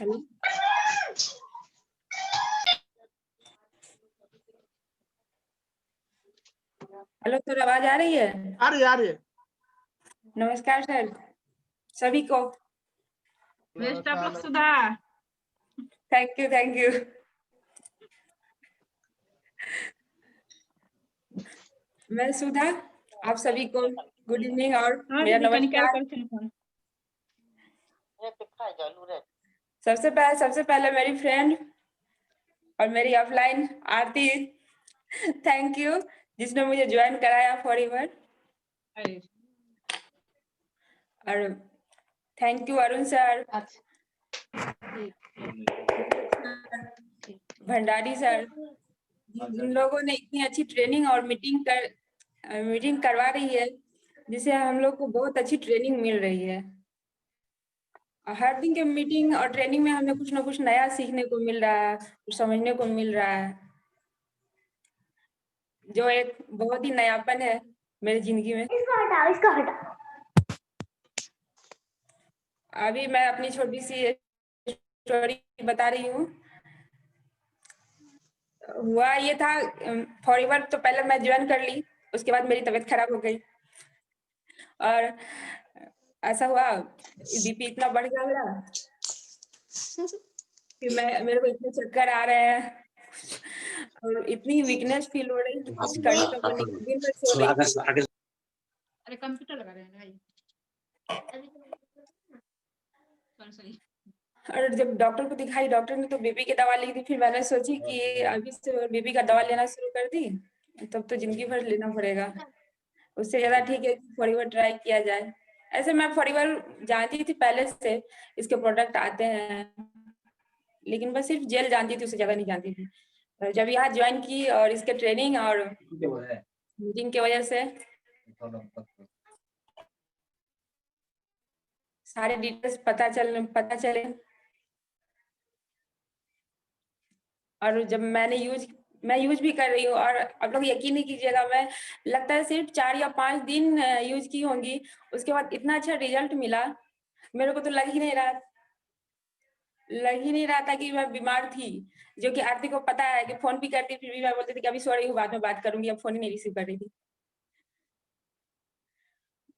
Hello hello, sir आवाज आ रही है? आ रही है। नमस्कार सर सभी को। Best of luck Sudha. Thank you. मैं सुधा, आप सभी को गुड इवनिंग और मेरा नमस्कार। सबसे पहले मेरी फ्रेंड और मेरी ऑफलाइन आरती, थैंक यू जिसने मुझे ज्वाइन कराया फॉरएवर। और thank you Arun sir, Bhandari sir, जिन लोगों ने इतनी अच्छी ट्रेनिंग और मीटिंग करवा रही है, जिससे हम लोग को बहुत अच्छी ट्रेनिंग मिल रही है। हर दिन के मीटिंग और ट्रेनिंग में हमें कुछ ना कुछ नया सीखने को मिल रहा है, कुछ समझने को मिल रहा है, जो एक बहुत ही नयापन है मेरी जिंदगी में। इसको हटा। अभी मैं अपनी छोटी सी स्टोरी बता रही हूँ। हुआ ये था, फॉरएवर तो पहले मैं ज्वाइन कर ली, उसके बाद मेरी तबीयत खराब हो गई और ऐसा हुआ बीपी इतना बढ़ गया मेरा कि मेरे को इतने चक्कर आ रहे हैं और इतनी वीकनेस फील हो रही है, कुछ कर नहीं पा रही, दिन भर सो रही। अरे कंप्यूटर लगा रहे हैं भाई। सॉरी। और जब डॉक्टर को दिखाई, डॉक्टर ने तो बीपी की दवा लिखी थी। फिर मैंने सोची कि अभी से बीपी का दवा लेना शुरू कर दी, तब तो जिंदगी भर लेना पड़ेगा। उससे ज्यादा ठीक है कि फॉरएवर ट्राई किया जाए। ऐसे मैं फॉरएवर जानती थी पहले से, इसके प्रोडक्ट आते हैं, लेकिन बस सिर्फ जेल जानती थी, उससे ज्यादा नहीं जानती थी। जब यहाँ ज्वाइन की और इसके ट्रेनिंग और मीटिंग की वजह से सारे डिटेल्स पता चले। और जब मैं यूज भी कर रही हूँ, और आप लोग यकीन नहीं कीजिएगा, मैं लगता है सिर्फ 4 या 5 दिन यूज की होंगी, उसके बाद इतना अच्छा रिजल्ट मिला। मेरे को तो लग ही नहीं रहा था कि मैं बीमार थी, जो कि आरती को पता है कि फोन भी करती, फिर भी मैं बोलती थी कि अभी सो रही हूँ, बाद में बात करूंगी, अब फोन ही नहीं रिसीव कर रही थी।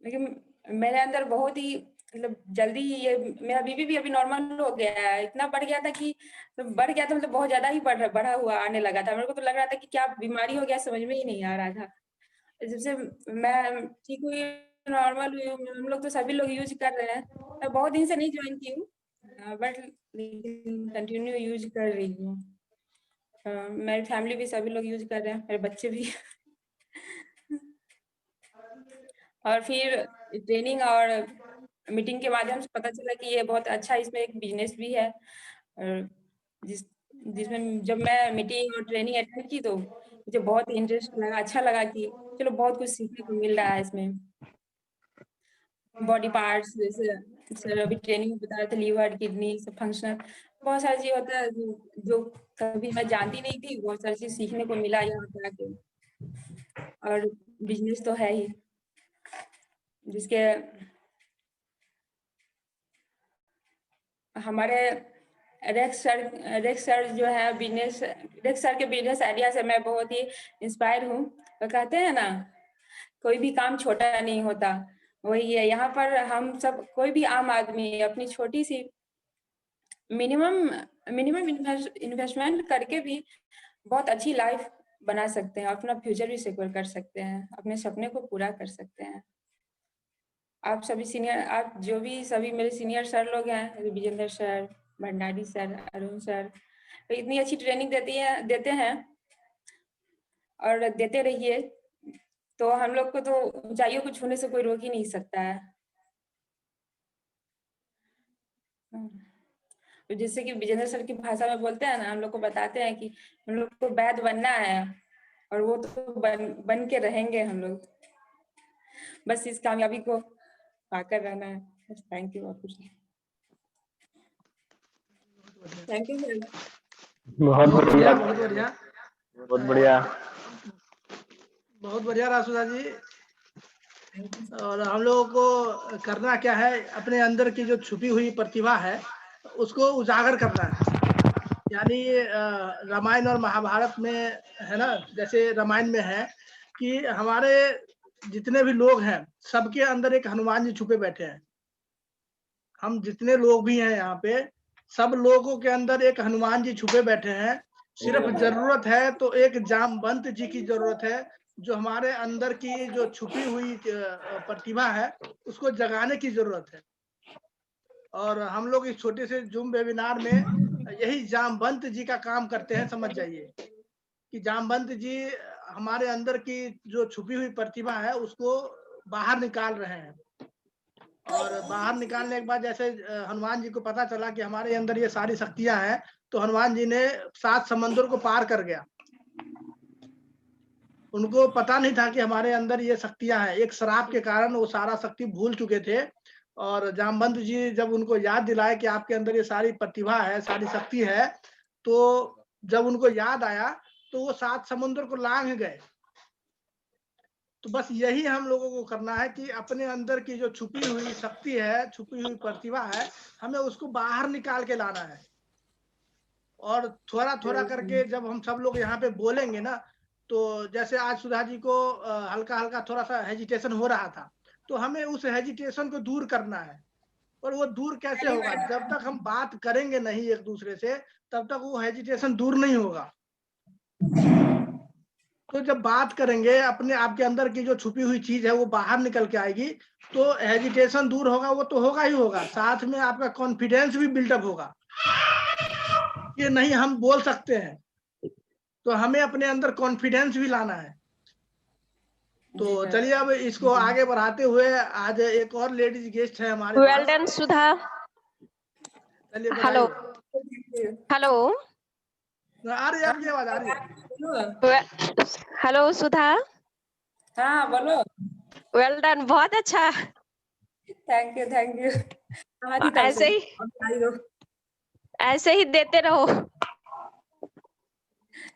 लेकिन मेरे अंदर बहुत ही मतलब जल्दी ये मेरा बीपी भी अभी नॉर्मल हो गया है। इतना बढ़ गया था कि बढ़ गया था, मतलब बहुत ज्यादा ही बढ़ा हुआ आने लगा था। मेरे को तो लग रहा था कि क्या बीमारी हो गया, समझ में ही नहीं आ रहा था। जब से मैं ठीक हुई, नॉर्मल हुई, हम लोग तो सभी लोग यूज कर रहे हैं। मैं बहुत दिन से नहीं ज्वाइन की हूँ, बट कंटिन्यू यूज कर रही हूँ। मेरी फैमिली भी सभी लोग यूज कर रहे हैं, मेरे बच्चे भी। और फिर ट्रेनिंग और मीटिंग के माध्यम से पता चला कि ये बहुत अच्छा, इसमें एक बिजनेस भी है। और जिसमें जब मैं मीटिंग और ट्रेनिंग अटेंड की तो मुझे बहुत इंटरेस्ट लगा, अच्छा लगा कि चलो बहुत कुछ सीखने को मिल रहा है इसमें। बॉडी पार्ट्स जैसे सर अभी ट्रेनिंग में बता रहे थे, लीवर, किडनी सब फंक्शनल, बहुत सारी चीज होता है जो कभी मैं जानती नहीं थी, बहुत सारी चीज सीखने को मिला यहाँ पे आके। और बिजनेस तो है ही, जिसके हमारे रेक्स सर जो है रेक्स सर के बिजनेस आइडिया से मैं बहुत ही इंस्पायर हूँ। तो कहते हैं ना, कोई भी काम छोटा नहीं होता, वही है। यहाँ पर हम सब, कोई भी आम आदमी अपनी छोटी सी मिनिमम इन्वेस्टमेंट करके भी बहुत अच्छी लाइफ बना सकते हैं, अपना फ्यूचर भी सिक्योर कर सकते हैं, अपने सपने को पूरा कर सकते हैं। आप सभी सीनियर, आप जो भी सभी मेरे सीनियर सर लोग हैं, Vijendra sir, Bhandari sir, Arun sir, तो इतनी अच्छी ट्रेनिंग देते हैं और देते रहिए, तो हम लोग को तो ऊंचाइयों को छूने से कोई रोक ही नहीं सकता है। तो जैसे कि विजेंद्र सर की भाषा में बोलते हैं ना, हम लोग को बताते हैं कि हम लोग को वैद बनना है, और वो तो बन के रहेंगे हम लोग। बस इस कामयाबी को पाकर रहना है। थैंक यू, और कुछ नहीं। Thank you sir. बहुत बढ़िया बहुत बढ़िया रासुदा जी। और हम लोगों को करना क्या है, अपने अंदर की जो छुपी हुई प्रतिभा है उसको उजागर करना है। यानी रामायण और महाभारत में है ना, जैसे रामायण में है कि हमारे जितने भी लोग हैं सबके अंदर एक हनुमान जी छुपे बैठे हैं। हम जितने लोग भी हैं यहाँ पे, सब लोगों के अंदर एक हनुमान जी छुपे बैठे हैं। सिर्फ जरूरत है तो एक जामवंत जी की जरूरत है, जो हमारे अंदर की जो छुपी हुई प्रतिभा है उसको जगाने की जरूरत है। और हम लोग इस छोटे से जूम वेबिनार में यही जामवंत जी का काम करते हैं। समझ जाइए कि जामवंत जी हमारे अंदर की जो छुपी हुई प्रतिभा है उसको बाहर निकाल रहे हैं। और बाहर निकालने के बाद जैसे हनुमान जी को पता चला कि हमारे अंदर ये सारी शक्तियां हैं, तो हनुमान जी ने 7 समंदर को पार कर गया। उनको पता नहीं था कि हमारे अंदर ये शक्तियां हैं। एक श्राप के कारण वो सारा शक्ति भूल चुके थे, और जामवंत जी जब उनको याद दिलाए कि आपके अंदर ये सारी प्रतिभा है, सारी शक्ति है, तो जब उनको याद आया तो वो 7 समुद्र को लांघ गए। तो बस यही हम लोगों को करना है कि अपने अंदर की जो छुपी हुई शक्ति है, छुपी हुई प्रतिभा है, हमें उसको बाहर निकाल के लाना है। और थोड़ा थोड़ा करके जब हम सब लोग यहाँ पे बोलेंगे ना, तो जैसे आज सुधा जी को हल्का हल्का थोड़ा सा हेजिटेशन हो रहा था, तो हमें उस हेजिटेशन को दूर करना है। और वो दूर कैसे होगा? जब तक हम बात करेंगे नहीं एक दूसरे से, तब तक वो हेजिटेशन दूर नहीं होगा। तो जब बात करेंगे, अपने आपके अंदर की जो छुपी हुई चीज है वो बाहर निकल के आएगी, तो हेजिटेशन दूर होगा। वो तो होगा ही होगा, साथ में आपका कॉन्फिडेंस भी बिल्डअप होगा कि नहीं हम बोल सकते हैं। तो हमें अपने अंदर कॉन्फिडेंस भी लाना है। तो चलिए अब इसको आगे बढ़ाते हुए आज एक और लेडीज गेस्ट है हमारे वेल पास। डन सुधा। चलिए हेलो बताइए। हेलो आ रही है आपकी आवाज? आ रही है? हेलो सुधा। हाँ बोलो। वेल डन, बहुत अच्छा। Thank you thank you. ऐसे ही देते रहो।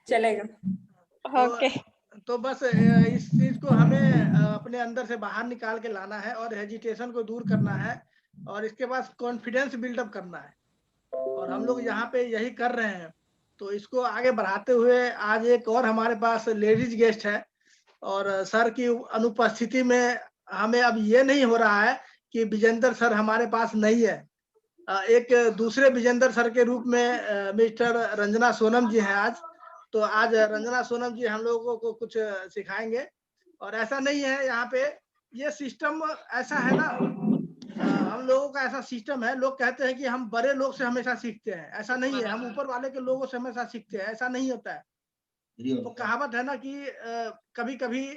चलेगा। ओके। तो बस इस चीज को हमें अपने अंदर से बाहर निकाल के लाना है और हेजिटेशन को दूर करना है, और इसके बाद कॉन्फिडेंस बिल्डअप करना है। और हम लोग यहाँ पे यही कर रहे हैं। तो इसको आगे बढ़ाते हुए आज एक और हमारे पास लेडीज गेस्ट है, और सर की अनुपस्थिति में हमें अब ये नहीं हो रहा है कि विजेंद्र सर हमारे पास नहीं है। एक दूसरे विजेंद्र सर के रूप में मिस्टर रंजना सोनम जी हैं आज। तो आज रंजना सोनम जी हम लोगों को कुछ सिखाएंगे। और ऐसा नहीं है, यहाँ पे ये सिस्टम ऐसा है ना, हम लोगों का ऐसा सिस्टम है, लोग कहते हैं कि हम बड़े लोग से हमेशा सीखते हैं। ऐसा नहीं है, हम ऊपर वाले के लोगों से हमेशा सीखते हैं, ऐसा नहीं होता है। तो कहावत है ना कि कभी कभी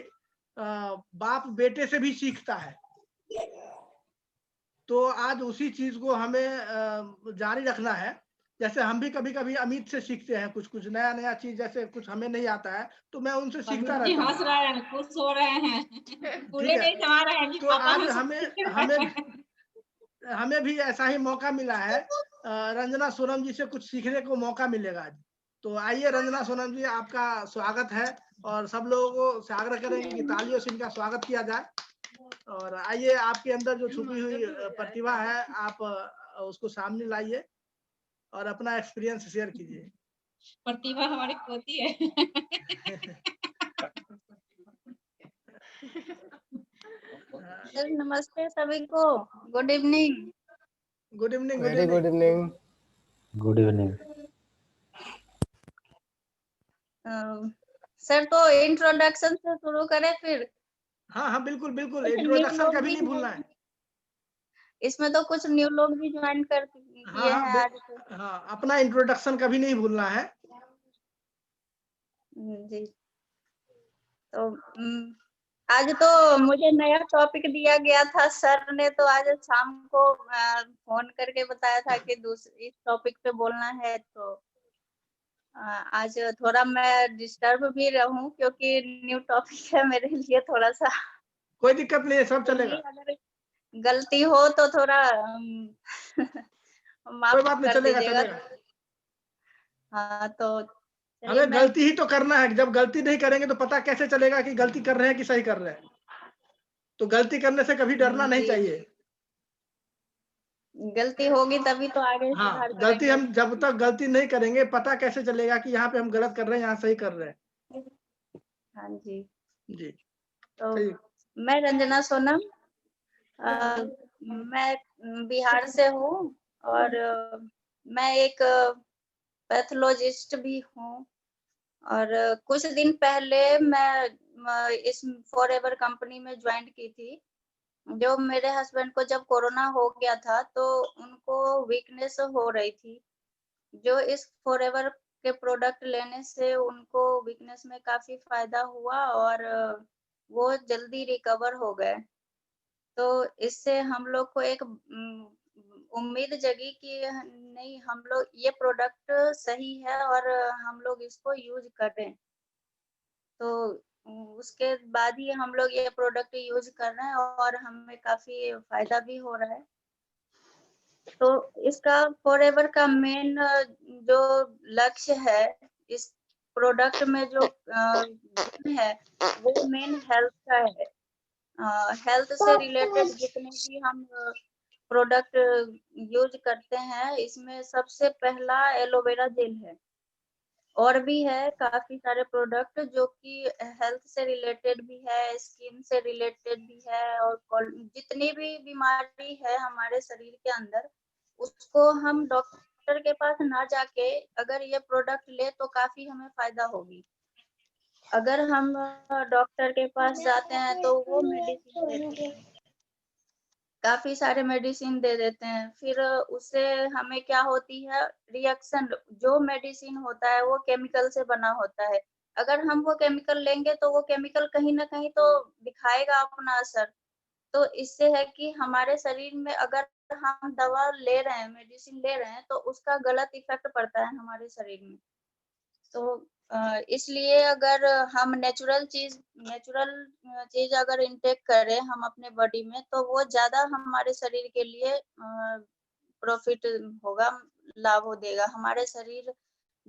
बाप बेटे से भी सीखता है। तो आज उसी चीज को हमें जारी रखना है। जैसे हम भी कभी कभी अमित से सीखते हैं कुछ कुछ नया नया चीज, जैसे कुछ हमें नहीं आता है तो मैं उनसे सीखता रहता हंस हूँ। रहे हैं, खुश हो रहे हैं, ठीक है, नहीं समा रहे हैं कि तो पापा आज हमसे हमें भी ऐसा ही मौका मिला है। रंजना सोनम जी से कुछ सीखने को मौका मिलेगा आज। तो आइए रंजना सोनम जी, आपका स्वागत है, और सब लोगों को से आग्रह करेंगे कि तालियों से इनका स्वागत किया जाए। और आइए, आपके अंदर जो छुपी हुई प्रतिभा है आप उसको सामने लाइए और अपना एक्सपीरियंस शेयर कीजिए। प्रतिभा हमारी पोती है। सर नमस्ते सभी को। Good evening. Good evening. Very good evening. Good evening. Sir तो इंट्रोडक्शन से शुरू करें फिर। हाँ हाँ बिल्कुल बिल्कुल, कुछ न्यू इंट्रोडक्शन लोग कभी भी नहीं भूलना है। इसमें तो कुछ न्यू लोग भी ज्वाइन कर हाँ किए हाँ हैं आज तो। हाँ, अपना इंट्रोडक्शन कभी नहीं भूलना है। जी। तो आज तो मुझे नया टॉपिक दिया गया था सर ने, तो आज शाम को फोन करके बताया था कि दूसरे इस टॉपिक पे बोलना है। तो आज थोड़ा मैं डिस्टर्ब भी रहूं क्योंकि न्यू टॉपिक है मेरे लिए थोड़ा सा। कोई दिक्कत नहीं है, सब चलेगा। अगर गलती हो तो थोड़ा माफ कोई बात नहीं, कर चलेगा दीजिएगा। चलेगा। हाँ तो हमें गलती ही तो करना है। जब गलती नहीं करेंगे तो पता कैसे चलेगा कि गलती कर रहे हैं कि सही कर रहे हैं। तो गलती करने से कभी डरना नहीं चाहिए। गलती होगी तभी तो आगे हाँ, सुधार गलती करेंगे। हम जब तक गलती नहीं करेंगे पता कैसे चलेगा कि यहाँ पे हम गलत कर रहे हैं, यहाँ सही कर रहे हैं। हाँ जी। जी तो सही। मैं रंजना सोनम, मैं बिहार से हूँ और मैं एक पैथोलॉजिस्ट भी हूँ और कुछ दिन पहले मैं इस फॉरएवर कंपनी में ज्वाइन की थी। जो मेरे हस्बैंड को जब कोरोना हो गया था तो उनको वीकनेस हो रही थी। जो इस फॉरएवर के प्रोडक्ट लेने से उनको वीकनेस में काफी फायदा हुआ और वो जल्दी रिकवर हो गए। तो इससे हम लोग को एक उम्मीद जगी कि नहीं, हम लोग ये प्रोडक्ट सही है और हम लोग इसको यूज करें। तो उसके बाद ही हम लोग ये प्रोडक्ट यूज कर रहे हैं और हमें काफी फायदा भी हो रहा है। तो इसका फॉरएवर का मेन जो लक्ष्य है इस प्रोडक्ट में जो गुण है वो मेन हेल्थ का है। हेल्थ से रिलेटेड जितने भी हम प्रोडक्ट यूज करते हैं इसमें सबसे पहला एलोवेरा जेल है। और भी है काफी सारे प्रोडक्ट जो कि हेल्थ से रिलेटेड भी है, स्किन से रिलेटेड भी है और जितनी भी बीमारी है हमारे शरीर के अंदर उसको हम डॉक्टर के पास ना जाके अगर ये प्रोडक्ट ले तो काफी हमें फायदा होगी। अगर हम डॉक्टर के पास जाते हैं तो वो मेडिसिन देते हैं, काफी सारे मेडिसिन दे देते हैं, फिर उससे हमें क्या होती है रिएक्शन। जो मेडिसिन होता है वो केमिकल से बना होता है। अगर हम वो केमिकल लेंगे तो वो केमिकल कहीं ना कहीं तो दिखाएगा अपना असर। तो इससे है कि हमारे शरीर में अगर हम दवा ले रहे हैं, मेडिसिन ले रहे हैं तो उसका गलत इफेक्ट पड़ता है हमारे शरीर में। तो इसलिए अगर हम नेचुरल चीज अगर इनटेक करें हम अपने बॉडी में तो वो ज्यादा हमारे शरीर के लिए प्रॉफिट होगा, लाभ हो देगा। हमारे शरीर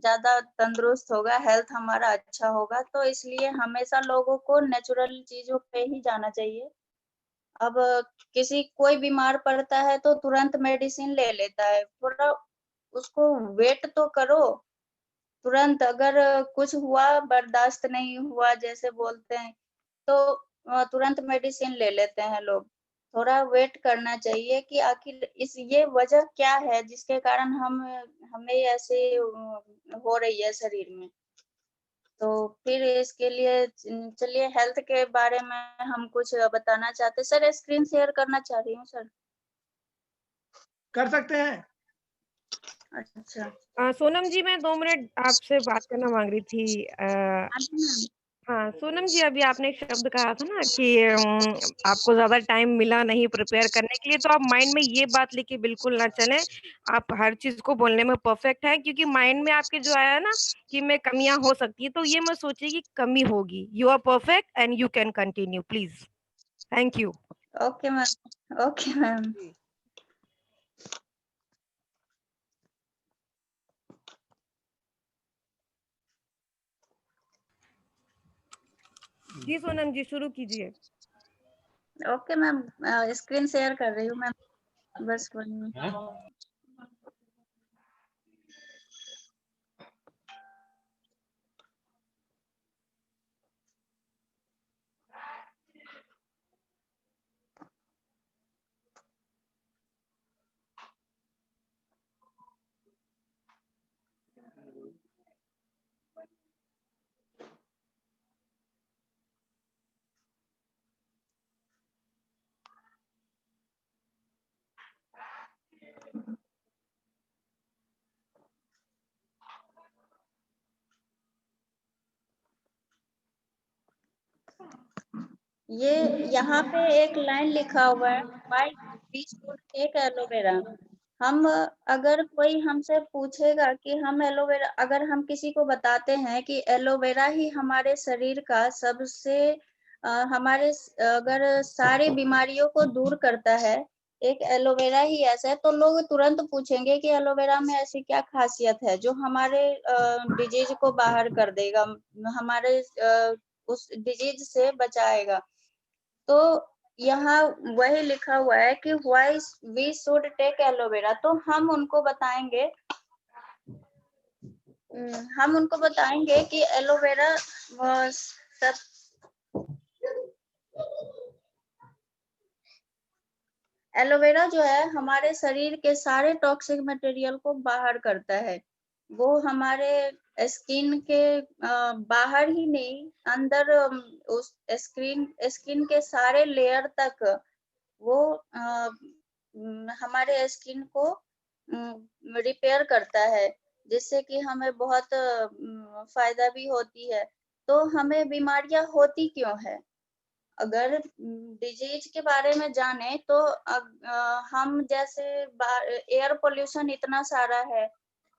ज्यादा तंदुरुस्त होगा, हेल्थ हमारा अच्छा होगा। तो इसलिए हमेशा लोगों को नेचुरल चीजों पे ही जाना चाहिए। अब कोई बीमार पड़ता है तो तुरंत मेडिसिन ले लेता है, थोड़ा उसको वेट तो करो। तुरंत अगर कुछ हुआ, बर्दाश्त नहीं हुआ जैसे बोलते हैं तो तुरंत मेडिसिन ले लेते हैं लोग। थोड़ा वेट करना चाहिए कि आखिर ये वजह क्या है जिसके कारण हमें ऐसे हो रही है शरीर में। तो फिर इसके लिए चलिए हेल्थ के बारे में हम कुछ बताना चाहते। सर स्क्रीन शेयर करना चाह रही हूँ सर। कर सकते हैं। अच्छा सोनम जी, मैं 2 मिनट आपसे बात करना मांग रही थी। हाँ सोनम जी, अभी आपने एक शब्द कहा था ना कि आपको ज्यादा टाइम मिला नहीं प्रिपेयर करने के लिए, तो आप माइंड में ये बात लेके बिल्कुल ना चलें। आप हर चीज को बोलने में परफेक्ट है, क्योंकि माइंड में आपके जो आया ना कि मैं कमियां हो सकती है, तो ये मत सोचिए कि कमी होगी। You are perfect and you can continue please. Thank you. Okay ma'am. Okay ma'am. जी सोनम जी, शुरू कीजिए। ओके मैम, स्क्रीन शेयर कर रही हूँ मैम, बस 1 मिनट। ये यहाँ पे एक लाइन लिखा हुआ है, why we should take aloe vera. हम अगर कोई हमसे पूछेगा कि हम एलोवेरा, अगर हम किसी को बताते हैं कि एलोवेरा ही हमारे शरीर का सबसे हमारे अगर सारी बीमारियों को दूर करता है, एक एलोवेरा ही ऐसा है, तो लोग तुरंत पूछेंगे कि एलोवेरा में ऐसी क्या खासियत है जो हमारे डिजीज को बाहर कर देगा, हमारे उस डिजीज से बचाएगा। तो यहाँ वही लिखा हुआ है कि why we should take aloe vera, तो हम उनको बताएंगे कि एलोवेरा सब एलोवेरा जो है हमारे शरीर के सारे टॉक्सिक मटेरियल को बाहर करता है। वो हमारे स्किन के बाहर ही नहीं, अंदर उस स्किन के सारे लेयर तक वो हमारे स्किन को रिपेयर करता है, जिससे कि हमें बहुत फायदा भी होती है। तो हमें बीमारियां होती क्यों है? अगर डिजीज के बारे में जाने तो हम जैसे एयर पोल्यूशन इतना सारा है,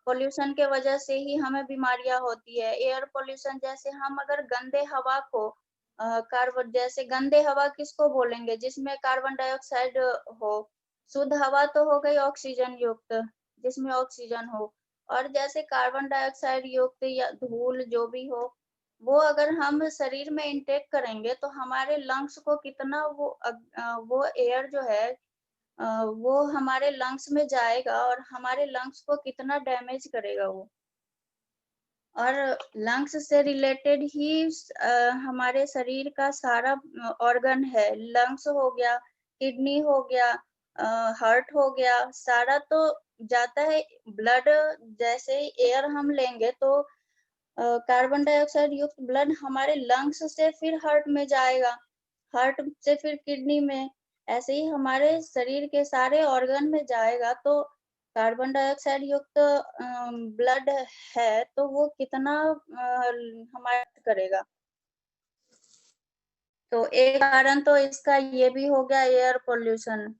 पोल्यूशन के वजह से ही हमें बीमारियां होती है। एयर पोल्यूशन जैसे हम अगर गंदे हवा को कार्बन, जैसे गंदे हवा किसको बोलेंगे? जिसमें कार्बन डाइऑक्साइड हो। शुद्ध हवा तो हो गई ऑक्सीजन युक्त, जिसमें ऑक्सीजन हो। और जैसे कार्बन डाइऑक्साइड युक्त या धूल जो भी हो, वो अगर हम शरीर में इंटेक करेंगे तो हमारे लंग्स को कितना वो एयर जो है वो हमारे लंग्स में जाएगा और हमारे लंग्स को कितना डैमेज करेगा वो। और लंग्स से रिलेटेड ही हमारे शरीर का सारा ऑर्गन है। लंग्स हो गया, किडनी हो गया, हार्ट हो गया, सारा तो जाता है। ब्लड जैसे एयर हम लेंगे तो कार्बन डाइऑक्साइड युक्त ब्लड हमारे लंग्स से फिर हार्ट में जाएगा, हार्ट से फिर किडनी में, ऐसे ही हमारे शरीर के सारे ऑर्गन में जाएगा। तो कार्बन डाइऑक्साइड युक्त ब्लड है तो वो कितना हमारा करेगा। तो एक कारण तो इसका ये भी हो गया एयर पोल्यूशन।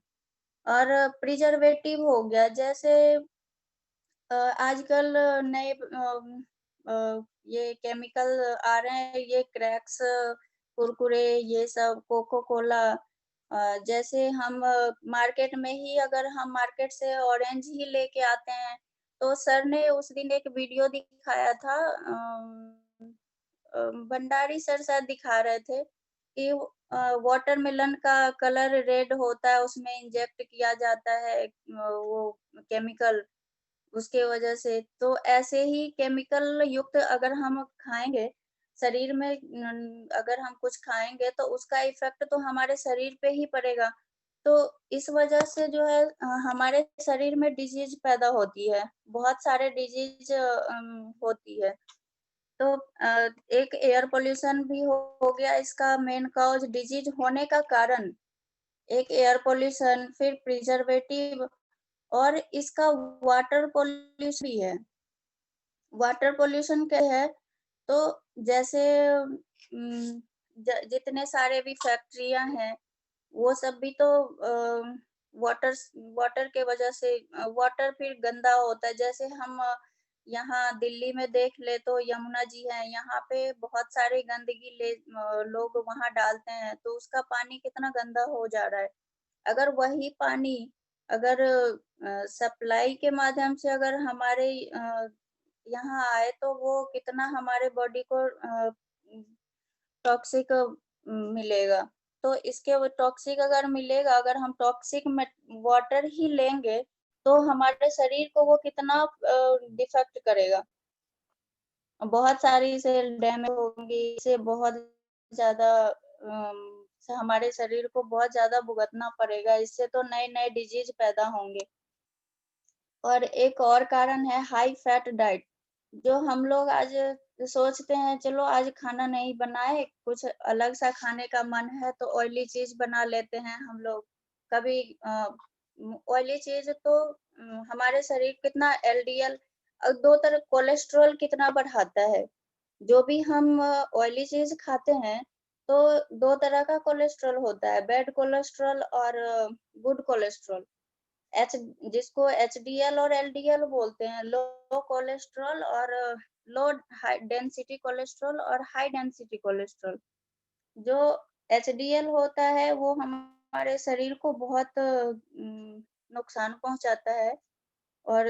और प्रिजर्वेटिव हो गया, जैसे आजकल नए ये केमिकल आ रहे हैं, ये क्रैक्स, कुरकुरे, ये सब कोको कोला। जैसे हम मार्केट में ही, अगर हम मार्केट से ऑरेंज ही लेके आते हैं, तो सर ने उस दिन एक वीडियो दिखाया था, भंडारी सर शायद दिखा रहे थे कि वाटरमेलन का कलर रेड होता है, उसमें इंजेक्ट किया जाता है वो केमिकल, उसके वजह से। तो ऐसे ही केमिकल युक्त अगर हम खाएंगे शरीर में, अगर हम कुछ खाएंगे तो उसका इफेक्ट तो हमारे शरीर पे ही पड़ेगा। तो इस वजह से जो है हमारे शरीर में डिजीज पैदा होती है, बहुत सारे डिजीज होती है। तो एक एयर पोल्यूशन भी हो गया इसका मेन कॉज, डिजीज होने का कारण एक एयर पोल्यूशन, फिर प्रिजर्वेटिव, और इसका वाटर पोल्यूशन भी है। वाटर पोल्यूशन क्या है? तो जैसे जितने सारे भी फैक्ट्रियां हैं, वो सब भी तो वाटर वाटर के वजह से वाटर फिर गंदा होता है। जैसे हम यहाँ दिल्ली में देख ले तो यमुना जी है, यहाँ पे बहुत सारी गंदगी लोग वहां डालते हैं, तो उसका पानी कितना गंदा हो जा रहा है। अगर वही पानी अगर सप्लाई के माध्यम से अगर हमारे यहाँ आए तो वो कितना हमारे बॉडी को टॉक्सिक मिलेगा। तो इसके वो टॉक्सिक अगर मिलेगा, अगर हम टॉक्सिक वाटर ही लेंगे तो हमारे शरीर को वो कितना डिफेक्ट करेगा। बहुत सारी सेल डैमेज होंगी, इससे बहुत ज्यादा हमारे शरीर को बहुत ज्यादा भुगतना पड़ेगा, इससे तो नए नए डिजीज पैदा होंगे। और एक और कारण है हाई फैट डाइट, जो हम लोग आज सोचते हैं चलो आज खाना नहीं बनाए, कुछ अलग सा खाने का मन है तो ऑयली चीज बना लेते हैं हम लोग। कभी ऑयली चीज तो हमारे शरीर कितना एलडीएल, दो तरह कोलेस्ट्रॉल कितना बढ़ाता है। जो भी हम ऑयली चीज खाते हैं तो दो तरह का कोलेस्ट्रॉल होता है, बैड कोलेस्ट्रॉल और गुड कोलेस्ट्रॉल। जिसको एचडीएल और एलडीएल बोलते हैं, लो कोलेस्ट्रॉल और लो डेंसिटी कोलेस्ट्रॉल और हाई डेंसिटी कोलेस्ट्रॉल। जो एचडीएल होता है वो हमारे शरीर को बहुत नुकसान पहुंचाता है। और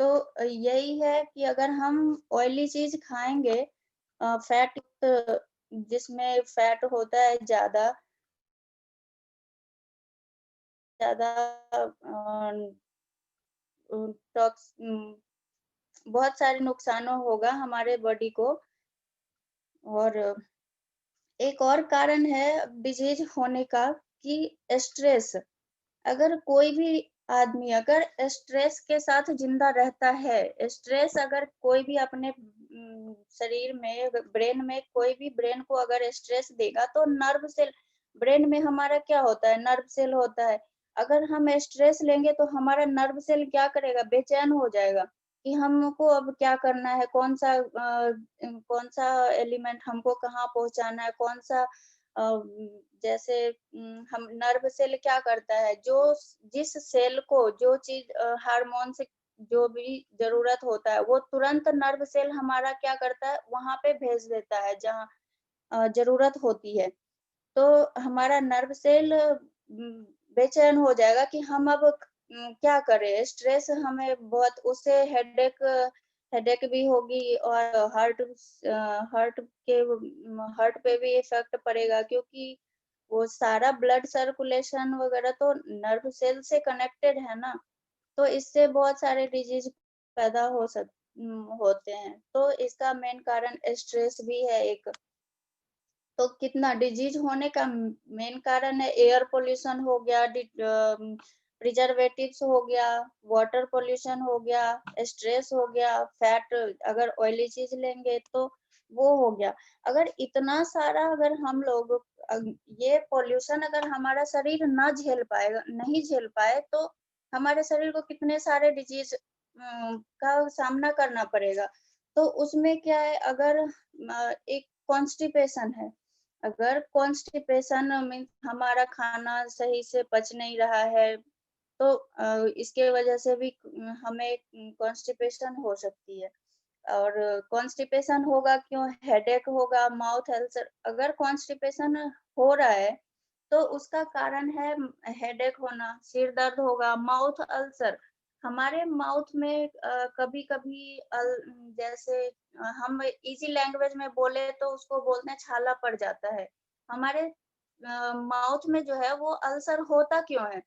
तो यही है कि अगर हम ऑयली चीज खाएंगे, फैट जिसमें फैट होता है ज्यादा, ज्यादा बहुत सारे नुकसान होगा हमारे बॉडी को। और एक और कारण है डिजीज होने का कि स्ट्रेस। अगर कोई भी आदमी अगर स्ट्रेस के साथ जिंदा रहता है, स्ट्रेस अगर कोई भी अपने शरीर में ब्रेन को अगर स्ट्रेस देगा तो नर्व सेल, ब्रेन में हमारा क्या होता है, नर्व सेल होता है। अगर हम स्ट्रेस लेंगे तो हमारा नर्व सेल क्या करेगा, बेचैन हो जाएगा कि हमको अब क्या करना है, कौन सा एलिमेंट हमको कहाँ पहुंचाना है, कौन सा जैसे हम नर्व सेल क्या करता है, जो जिस सेल को जो चीज हार्मोन से जो भी जरूरत होता है वो तुरंत नर्व सेल हमारा क्या करता है, वहां पे भेज देता है जहाँ जरूरत होती है। तो हमारा नर्व सेल बेचैन हो जाएगा कि हम अब क्या करें। स्ट्रेस हमें बहुत, उससे हेडेक भी होगी और हार्ट पे भी इफेक्ट पड़ेगा, क्योंकि वो सारा ब्लड सर्कुलेशन वगैरह तो नर्व सेल से कनेक्टेड है ना। तो इससे बहुत सारे डिजीज पैदा होते हैं। तो इसका मेन कारण स्ट्रेस भी है एक। तो कितना डिजीज होने का मेन कारण है, एयर पोल्यूशन हो गया, प्रिजर्वेटिव्स हो गया, वाटर पोल्यूशन हो गया, स्ट्रेस हो गया, फैट, अगर ऑयली चीज लेंगे तो वो हो गया। अगर इतना सारा अगर हम लोग ये पोल्यूशन अगर हमारा शरीर ना झेल पाएगा, नहीं झेल पाए, तो हमारे शरीर को कितने सारे डिजीज का सामना करना पड़ेगा। तो उसमें क्या है, अगर एक कॉन्स्टिपेशन है, अगर कॉन्स्टिपेशन मीन्स हमारा खाना सही से पच नहीं रहा है, तो इसके वजह से भी हमें कॉन्स्टिपेशन हो सकती है। और कॉन्स्टिपेशन होगा क्यों, हेडेक होगा, माउथ अल्सर। अगर कॉन्स्टिपेशन हो रहा है तो उसका कारण है हेडेक होना, सिर दर्द होगा, माउथ अल्सर। हमारे माउथ में कभी कभी जैसे हम इजी लैंग्वेज में बोले तो उसको बोलते हैं छाला पड़ जाता है। हमारे माउथ में जो है वो अल्सर होता क्यों है,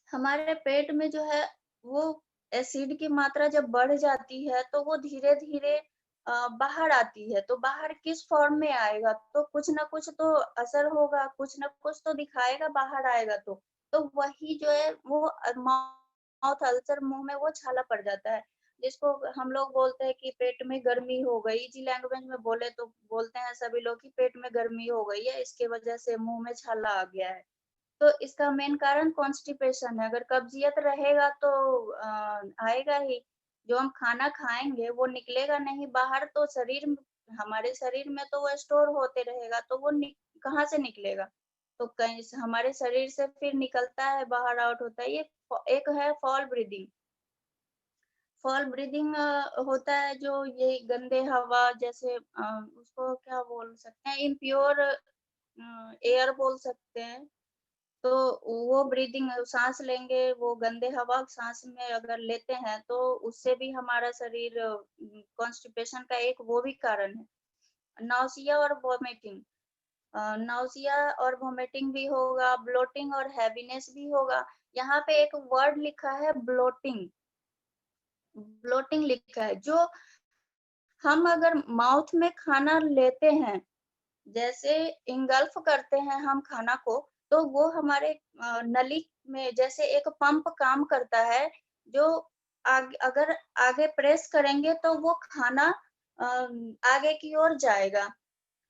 हमारे पेट में जो है वो एसिड की मात्रा जब बढ़ जाती है तो वो धीरे धीरे बाहर आती है। तो बाहर किस फॉर्म में आएगा, तो कुछ ना कुछ तो असर होगा, कुछ ना कुछ तो दिखाएगा बाहर आएगा। तो वही जो है वो माउथ अल्सर, मुंह में वो छाला पड़ जाता है, जिसको हम लोग बोलते हैं कि पेट में गर्मी हो गई। इजी लैंग्वेज में बोले तो बोलते हैं सभी लोग कि पेट में गर्मी हो गई है, इसके वजह से मुंह में छाला आ गया है। तो इसका मेन कारण कॉन्स्टिपेशन है। अगर कब्जियत रहेगा तो आएगा ही, जो हम खाना खाएंगे वो निकलेगा नहीं बाहर, तो हमारे शरीर में तो वो स्टोर होते रहेगा, तो वो कहाँ से निकलेगा, तो कहीं से हमारे शरीर से फिर निकलता है, बाहर आउट होता है। ये एक है फॉल ब्रीदिंग। फॉल ब्रीदिंग होता है जो ये गंदे हवा, जैसे उसको क्या बोल सकते हैं, इम्प्योर एयर बोल सकते हैं। तो वो ब्रीदिंग, सांस लेंगे, वो गंदे हवा सांस में अगर लेते हैं तो उससे भी हमारा शरीर, कॉन्स्टिपेशन का एक वो भी कारण है। नाउसिया और वोमिटिंग, नाउसिया और वोमिटिंग भी होगा, ब्लोटिंग और हैवीनेस भी होगा। यहाँ पे एक वर्ड लिखा है ब्लोटिंग, ब्लोटिंग लिखा है। जो हम अगर माउथ में खाना लेते हैं, जैसे इंगल्फ करते हैं हम खाना को, तो वो हमारे नली में जैसे एक पंप काम करता है, जो अगर आगे प्रेस करेंगे तो वो खाना आगे की ओर जाएगा।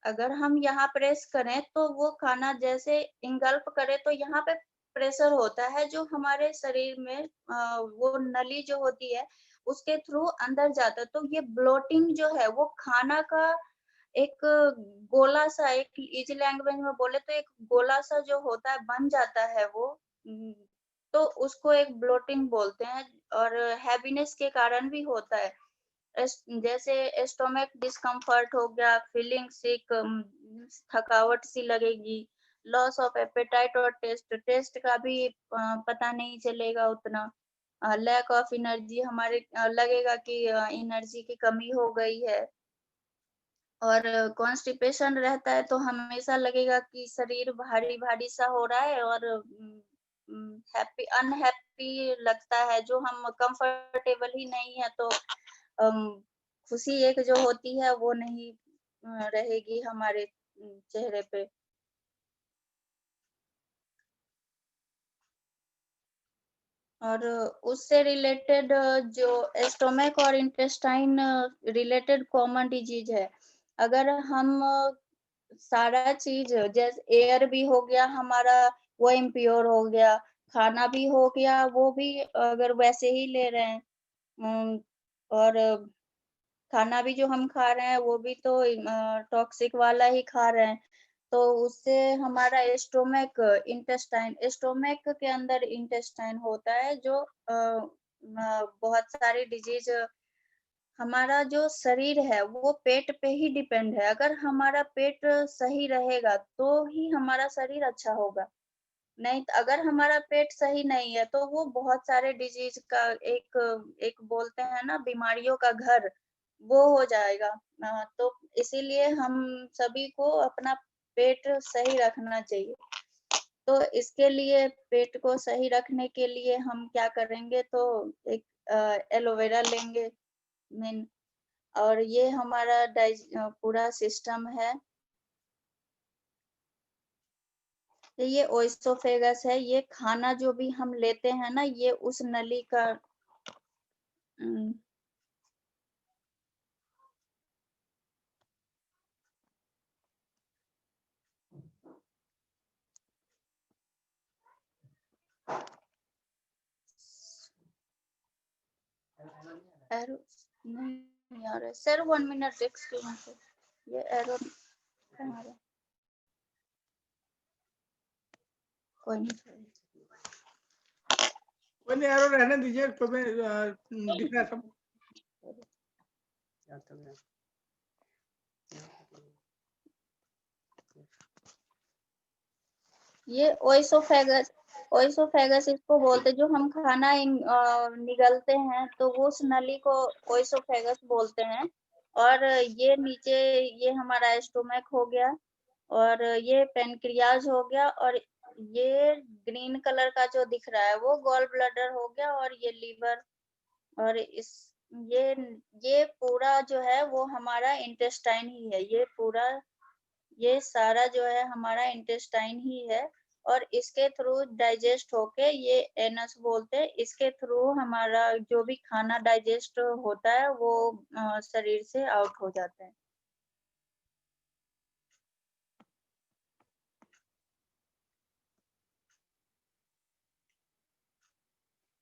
अगर हम यहाँ प्रेस करें तो वो खाना जैसे इंगल्फ करे, तो यहाँ पे प्रेशर होता है जो हमारे शरीर में वो नली जो होती है उसके थ्रू अंदर जाता है। तो ये ब्लोटिंग जो है वो खाना का एक गोला सा, एक इजी लैंग्वेज में बोले तो एक गोला सा जो होता है बन जाता है वो, तो उसको एक ब्लोटिंग बोलते हैं। और हैवीनेस के कारण भी होता है, जैसे स्टोमक डिस्कम्फर्ट हो गया, फीलिंग सिक, थकावट सी लगेगी, लॉस ऑफ एपेटाइट और टेस्ट का भी पता नहीं चलेगा उतना, लैक ऑफ एनर्जी, हमारे लगेगा कि एनर्जी की कमी हो गई है। और कॉन्स्टिपेशन रहता है तो हमेशा लगेगा कि शरीर भारी भारी सा हो रहा है, और हैप्पी अनहैप्पी लगता है, जो हम कंफर्टेबल ही नहीं है, तो खुशी एक जो होती है वो नहीं रहेगी हमारे चेहरे पे। और उससे रिलेटेड जो स्टोमक और इंटेस्टाइन रिलेटेड कॉमन डिजीज है, अगर हम सारा चीज जैसे एयर भी हो गया हमारा, वो इम्प्योर हो गया, खाना भी हो गया वो भी अगर वैसे ही ले रहे हैं, और खाना भी जो हम खा रहे हैं वो भी तो टॉक्सिक वाला ही खा रहे हैं, तो उससे हमारा स्टोमक के अंदर इंटेस्टाइन होता है, जो बहुत सारी डिजीज, हमारा जो शरीर है वो पेट पे ही डिपेंड है। अगर हमारा पेट सही रहेगा तो ही हमारा शरीर अच्छा होगा, नहीं तो अगर हमारा पेट सही नहीं है तो वो बहुत सारे डिजीज का एक एक बोलते हैं ना, बीमारियों का घर, वो हो जाएगा। तो इसीलिए हम सभी को अपना पेट सही रखना चाहिए। तो इसके लिए पेट को सही रखने के लिए हम क्या करेंगे, तो एक एलोवेरा लेंगे मेन, और ये हमारा पूरा सिस्टम है। ये ओइसोफेगस है, ये खाना जो भी हम लेते हैं ना, ये उस नली का एरो नहीं आ रहा है sir, 1 minute excuse me sir, ये एरो कहाँ है? कोई नहीं, कोई नहीं, एरो रहने दीजिए, तो मैं दिख रहा है सब। ये ओइसोफेगस इसको बोलते, जो हम खाना निगलते हैं तो वो उस नली को ओइसोफेगस बोलते हैं। और ये नीचे ये हमारा स्टोमक हो गया, और ये पेनक्रियाज हो गया, और ये ग्रीन कलर का जो दिख रहा है वो गॉल ब्लैडर हो गया, और ये लीवर, और ये पूरा जो है वो हमारा इंटेस्टाइन ही है। ये पूरा ये सारा जो है हमारा इंटेस्टाइन ही है, और इसके थ्रू डाइजेस्ट होके, ये एनस बोलते हैं, इसके थ्रू हमारा जो भी खाना डाइजेस्ट होता है वो शरीर से आउट हो जाता है।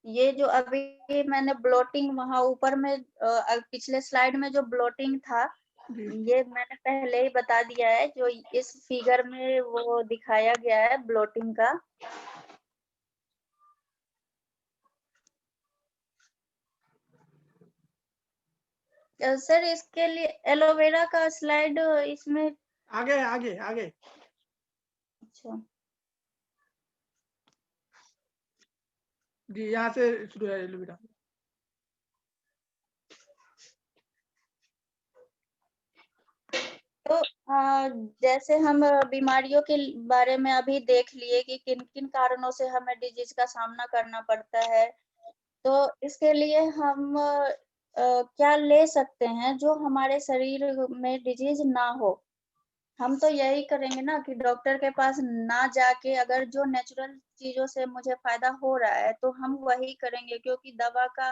ये जो अभी मैंने ब्लोटिंग वहां ऊपर में पिछले स्लाइड में जो ब्लोटिंग था, ये मैंने पहले ही बता दिया है, जो इस फिगर में वो दिखाया गया है ब्लोटिंग का। सर इसके लिए एलोवेरा का स्लाइड इसमें आगे आगे आगे। अच्छा जी, यहाँ से शुरू है एलोवेरा। तो जैसे हम बीमारियों के बारे में अभी देख लिए कि किन किन कारणों से हमें डिजीज का सामना करना पड़ता है, तो इसके लिए हम क्या ले सकते हैं जो हमारे शरीर में डिजीज ना हो। हम तो यही करेंगे ना कि डॉक्टर के पास ना जाके, अगर जो नेचुरल चीजों से मुझे फायदा हो रहा है तो हम वही करेंगे, क्योंकि दवा का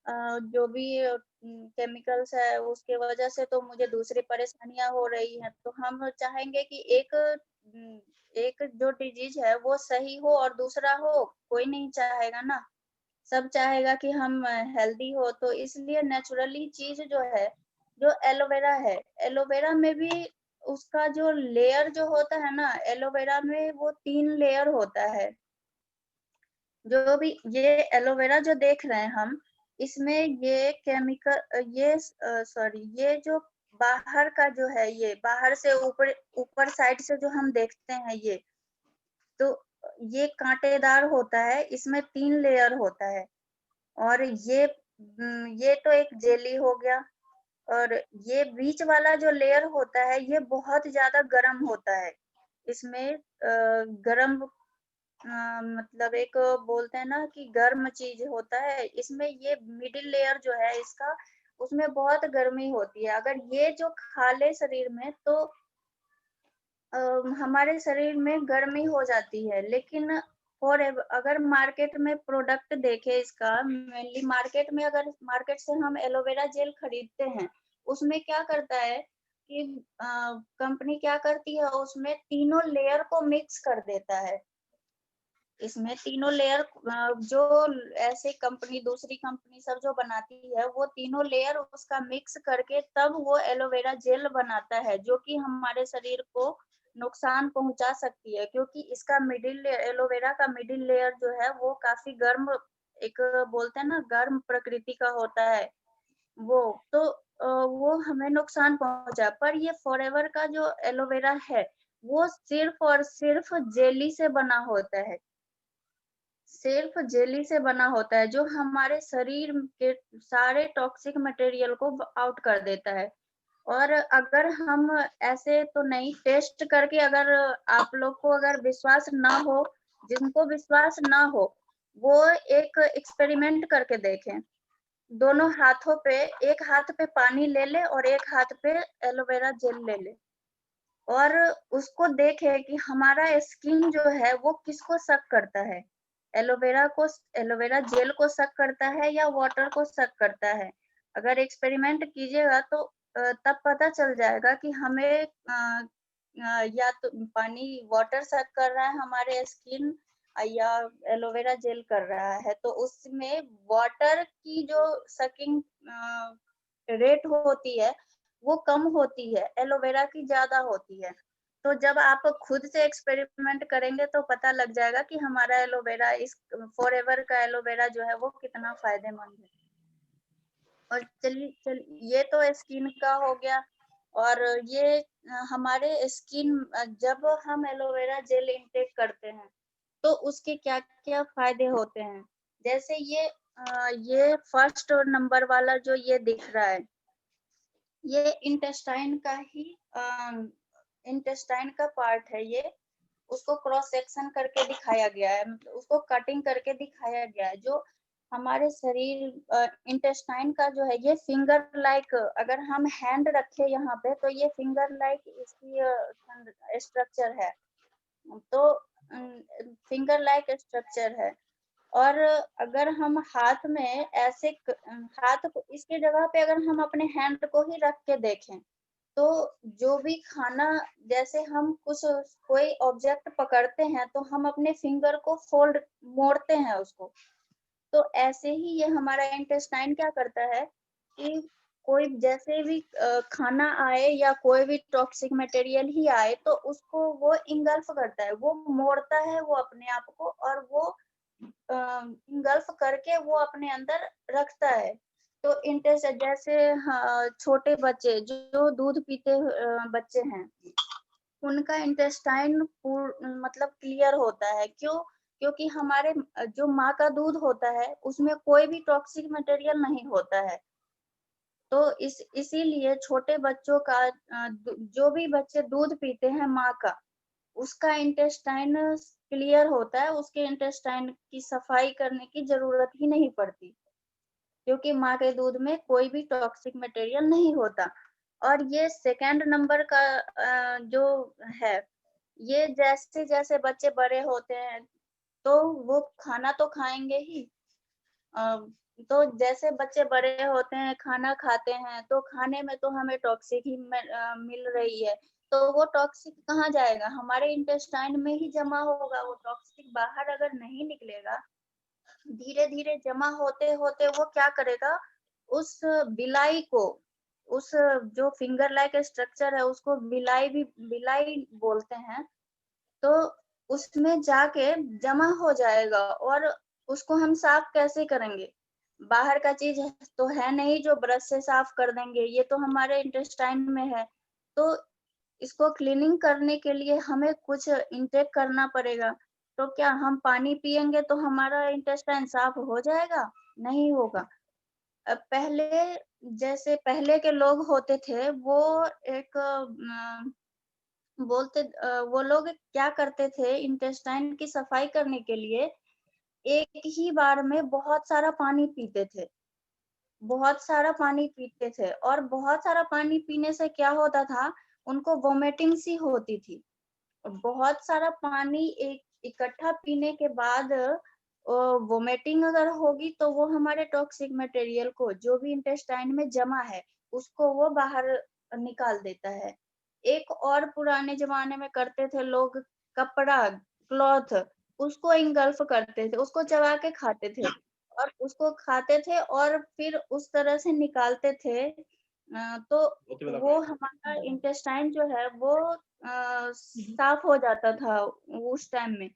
जो भी केमिकल्स है उसके वजह से तो मुझे दूसरी परेशानियां हो रही हैं। तो हम चाहेंगे कि एक जो डिजीज है वो सही हो और दूसरा हो, कोई नहीं चाहेगा ना, सब चाहेगा कि हम हेल्दी हो। तो इसलिए नेचुरली चीज जो है, जो एलोवेरा है, एलोवेरा में भी उसका जो लेयर जो होता है ना, एलोवेरा में वो 3 लेयर होता है। जो भी ये एलोवेरा जो देख रहे हैं हम, इसमें ये केमिकल, ये सॉरी, ये जो बाहर का जो है, ये बाहर से ऊपर साइड से जो हम देखते हैं, ये तो ये कांटेदार होता है, इसमें 3 लेयर होता है। और ये तो एक जेली हो गया, और ये बीच वाला जो लेयर होता है ये बहुत ज्यादा गर्म होता है। इसमें गर्म मतलब एक बोलते हैं ना कि गर्म चीज होता है, इसमें ये मिडिल लेयर जो है इसका, उसमें बहुत गर्मी होती है। अगर ये जो खा ले शरीर में तो हमारे शरीर में गर्मी हो जाती है। लेकिन और अगर मार्केट में प्रोडक्ट देखे इसका, मेनली मार्केट से हम एलोवेरा जेल खरीदते हैं, उसमें क्या करता है कि कंपनी क्या करती है, उसमें तीनों लेयर को मिक्स कर देता है। इसमें तीनों लेयर जो ऐसे कंपनी दूसरी कंपनी सब जो बनाती है, वो तीनों लेयर उसका मिक्स करके तब वो एलोवेरा जेल बनाता है, जो कि हमारे शरीर को नुकसान पहुंचा सकती है। क्योंकि इसका एलोवेरा का मिडिल लेयर जो है वो काफी गर्म, एक बोलते हैं ना गर्म प्रकृति का होता है वो, तो वो हमें नुकसान पहुंचा। पर ये फॉरएवर का जो एलोवेरा है वो सिर्फ और सिर्फ जेली से बना होता है, सिर्फ जेली से बना होता है, जो हमारे शरीर के सारे टॉक्सिक मटेरियल को आउट कर देता है। और अगर हम ऐसे तो नहीं टेस्ट करके, अगर आप लोग को अगर विश्वास ना हो, जिनको विश्वास ना हो, वो एक एक्सपेरिमेंट करके देखें। दोनों हाथों पे, एक हाथ पे पानी ले ले और एक हाथ पे एलोवेरा जेल ले ले, और उसको देखे कि हमारा स्किन जो है वो किसको सक करता है, एलोवेरा जेल को सक करता है या वाटर को सक करता है। अगर एक्सपेरिमेंट कीजिएगा तो तब पता चल जाएगा कि हमें या तो पानी वाटर सक कर रहा है हमारे स्किन, या एलोवेरा जेल कर रहा है। तो उसमें वाटर की जो सकिंग रेट होती है वो कम होती है, एलोवेरा की ज्यादा होती है। तो जब आप खुद से एक्सपेरिमेंट करेंगे तो पता लग जाएगा कि हमारा एलोवेरा, इस फॉरएवर का एलोवेरा जो है वो कितना फायदेमंद है। और ये तो स्किन का हो गया। और ये हमारे स्किन, जब हम एलोवेरा जेल इंटेक करते हैं तो उसके क्या क्या फायदे होते हैं। जैसे ये फर्स्ट नंबर वाला जो ये दिख रहा है, ये इंटेस्टाइन का पार्ट है। ये उसको क्रॉस सेक्शन करके दिखाया गया है, मतलब उसको कटिंग करके दिखाया गया है। जो हमारे शरीर इंटेस्टाइन का जो है, ये फिंगर लाइक, अगर हम हैंड रखे यहाँ पे तो ये फिंगर लाइक इसकी स्ट्रक्चर है, तो फिंगर लाइक स्ट्रक्चर है। और अगर हम हाथ में ऐसे हाथ को इसके जगह पे अगर हम अपने हैंड को ही रख के देखें, तो जो भी खाना, जैसे हम कोई ऑब्जेक्ट पकड़ते हैं तो हम अपने फिंगर को मोड़ते हैं उसको, तो ऐसे ही ये हमारा इंटेस्टाइन क्या करता है कि कोई जैसे भी खाना आए या कोई भी टॉक्सिक मटेरियल ही आए तो उसको वो इंगल्फ करता है, वो मोड़ता है वो अपने आप को, और वो इंगल्फ करके वो अपने अंदर रखता है। तो इंटेस्ट, जैसे छोटे बच्चे जो दूध पीते बच्चे हैं, उनका इंटेस्टाइन मतलब क्लियर होता है। क्यों? क्योंकि हमारे जो माँ का दूध होता है उसमें कोई भी टॉक्सिक मटेरियल नहीं होता है। तो इसीलिए छोटे बच्चों का जो भी बच्चे दूध पीते हैं माँ का, उसका इंटेस्टाइन क्लियर होता है, उसके इंटेस्टाइन की सफाई करने की जरूरत ही नहीं पड़ती, क्योंकि माँ के दूध में कोई भी टॉक्सिक मटेरियल नहीं होता। और ये सेकंड नंबर का जो है, ये जैसे जैसे बच्चे बड़े होते हैं तो वो खाना तो खाएंगे ही, तो जैसे बच्चे बड़े होते हैं, खाना खाते हैं, तो खाने में तो हमें टॉक्सिक ही मिल रही है, तो वो टॉक्सिक कहाँ जाएगा, हमारे इंटेस्टाइन में ही जमा होगा। वो टॉक्सिक बाहर अगर नहीं निकलेगा, धीरे धीरे जमा होते होते वो क्या करेगा, उस बिलाई को, उस जो फिंगर लाइक स्ट्रक्चर है उसको बिलाई बोलते हैं, तो उसमें जाके जमा हो जाएगा। और उसको हम साफ कैसे करेंगे? बाहर का चीज तो है नहीं जो ब्रश से साफ कर देंगे, ये तो हमारे इंटेस्टाइन में है। तो इसको क्लीनिंग करने के लिए हमें कुछ इंटेक करना पड़ेगा। तो क्या हम पानी पिएंगे तो हमारा इंटेस्टाइन साफ हो जाएगा? नहीं होगा। पहले, जैसे पहले के लोग होते थे, वो एक वो लोग क्या करते थे, इंटेस्टाइन की सफाई करने के लिए एक ही बार में बहुत सारा पानी पीते थे, बहुत सारा पानी पीते थे। और बहुत सारा पानी पीने से क्या होता था, उनको वोमिटिंग सी होती थी। बहुत सारा पानी एक इकट्ठा पीने के बाद वोमिटिंग अगर होगी तो वो हमारे टॉक्सिक मटेरियल को, जो भी इंटेस्टाइन में जमा है, उसको वो बाहर निकाल देता है। एक और पुराने जमाने में करते थे लोग, कपड़ा, क्लॉथ, उसको इंगल्फ करते थे, उसको चबा के खाते थे और उसको खाते थे और फिर उस तरह से निकालते थे। तो वो हमारा इंटेस्टाइन जो है वो साफ हो जाता था उस टाइम में।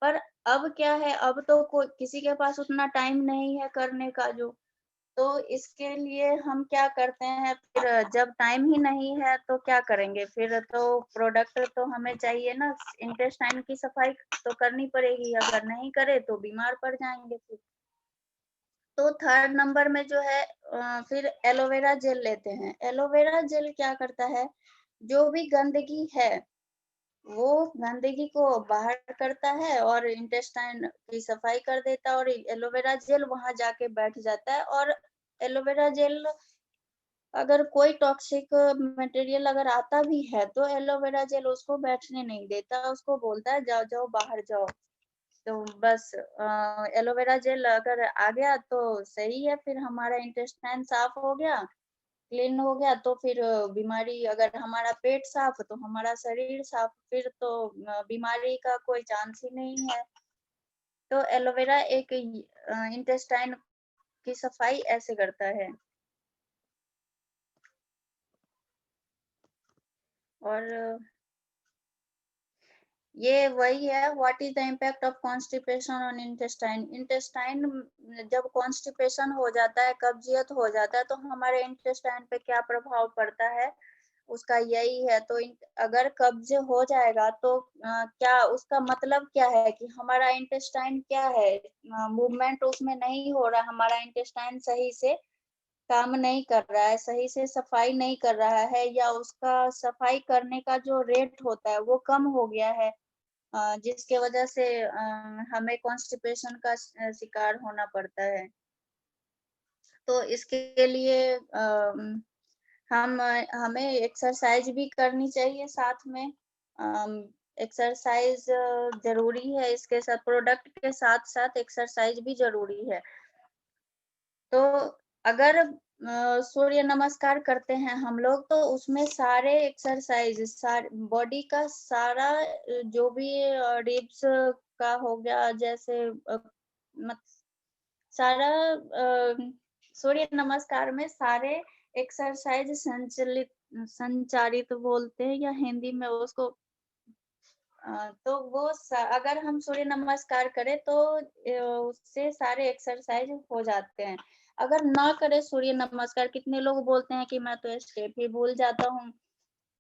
पर अब क्या है, अब तो कोई किसी के पास उतना टाइम नहीं है करने का जो, तो इसके लिए हम क्या करते हैं, फिर जब टाइम ही नहीं है तो क्या करेंगे, फिर तो प्रोडक्ट तो हमें चाहिए ना, इंटेस्टाइन की सफाई तो करनी पड़ेगी, अगर नहीं करे तो बीमार पड़ जाएंगे फिर। तो थर्ड नंबर में जो है फिर एलोवेरा जेल लेते हैं। एलोवेरा जेल क्या करता है, जो भी गंदगी है वो गंदगी को बाहर करता है और इंटेस्टाइन की सफाई कर देता है, और एलोवेरा जेल वहां जाके बैठ जाता है। और एलोवेरा जेल, अगर कोई टॉक्सिक मटेरियल अगर आता भी है तो एलोवेरा जेल उसको बैठने नहीं देता, उसको बोलता है जाओ जाओ बाहर जाओ। तो बस एलोवेरा जेल अगर आ गया तो सही है, फिर हमारा इंटेस्टाइन साफ हो गया, क्लीन हो गया, तो फिर बीमारी, अगर हमारा पेट साफ तो हमारा शरीर साफ, फिर तो बीमारी का कोई चांस ही नहीं है। तो एलोवेरा एक इंटेस्टाइन की सफाई ऐसे करता है। और ये वही है, what is the impact of constipation on intestine. Intestine जब कॉन्स्टिपेशन हो जाता है, कब्जियत हो जाता है, तो हमारे इंटेस्टाइन पे क्या प्रभाव पड़ता है, उसका यही है। तो अगर कब्ज हो जाएगा तो क्या उसका मतलब क्या है कि हमारा इंटेस्टाइन क्या है, मूवमेंट उसमें नहीं हो रहा, हमारा इंटेस्टाइन सही से काम नहीं कर रहा है, सही से सफाई नहीं कर रहा है, या उसका सफाई करने का जो रेट होता है वो कम हो गया है, जिसके वजह से हमें कॉन्स्टिपेशन का शिकार होना पड़ता है। तो इसके लिए हमें एक्सरसाइज भी करनी चाहिए साथ में। एक्सरसाइज जरूरी है, इसके साथ प्रोडक्ट के साथ साथ एक्सरसाइज भी जरूरी है। तो अगर सूर्य नमस्कार करते हैं हम लोग, तो उसमें सारे एक्सरसाइज, बॉडी का सारा जो भी रिब्स का हो गया, जैसे सारा सूर्य नमस्कार में सारे एक्सरसाइज संचारित बोलते हैं या हिंदी में उसको, तो वो अगर हम सूर्य नमस्कार करें तो उससे सारे एक्सरसाइज हो जाते हैं। अगर ना करे सूर्य नमस्कार, कितने लोग बोलते हैं कि मैं तो स्टेप ही भूल जाता हूँ,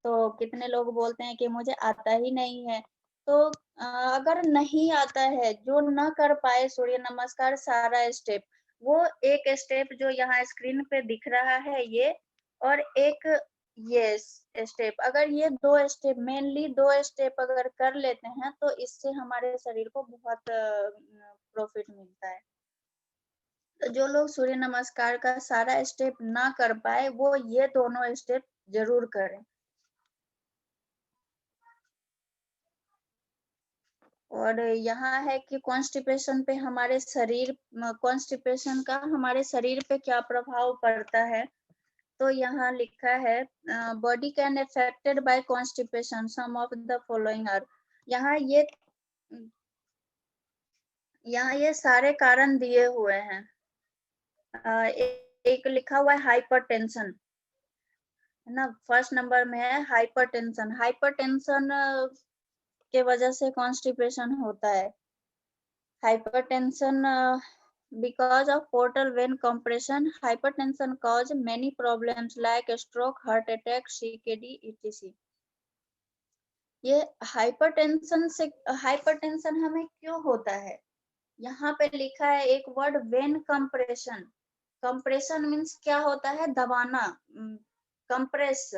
तो कितने लोग बोलते हैं कि मुझे आता ही नहीं है। तो अगर नहीं आता है, जो ना कर पाए सूर्य नमस्कार सारा स्टेप, वो एक स्टेप जो यहाँ स्क्रीन पे दिख रहा है ये, और एक ये स्टेप, अगर ये दो स्टेप, मेनली दो स्टेप अगर कर लेते हैं तो इससे हमारे शरीर को बहुत प्रॉफिट मिलता है। तो जो लोग सूर्य नमस्कार का सारा स्टेप ना कर पाए, वो ये दोनों स्टेप जरूर करें। और यहाँ है कि कॉन्स्टिपेशन पे हमारे शरीर, कॉन्स्टिपेशन का हमारे शरीर पे क्या प्रभाव पड़ता है। तो यहाँ लिखा है, body can affected by constipation, some of the following are. यहाँ ये सारे कारण दिए हुए हैं। एक लिखा हुआ है हाइपरटेंशन, है ना, फर्स्ट नंबर में है हाइपरटेंशन। हाइपरटेंशन के वजह से कॉन्स्टिपेशन होता है। Hypertension because of portal vein compression, hypertension cause many problems like stroke, heart attack, CKD, etc. ये हाइपरटेंशन हमें क्यों होता है, यहाँ पे लिखा है एक word, when compression. Compression means क्या होता है, दबाना, कंप्रेस,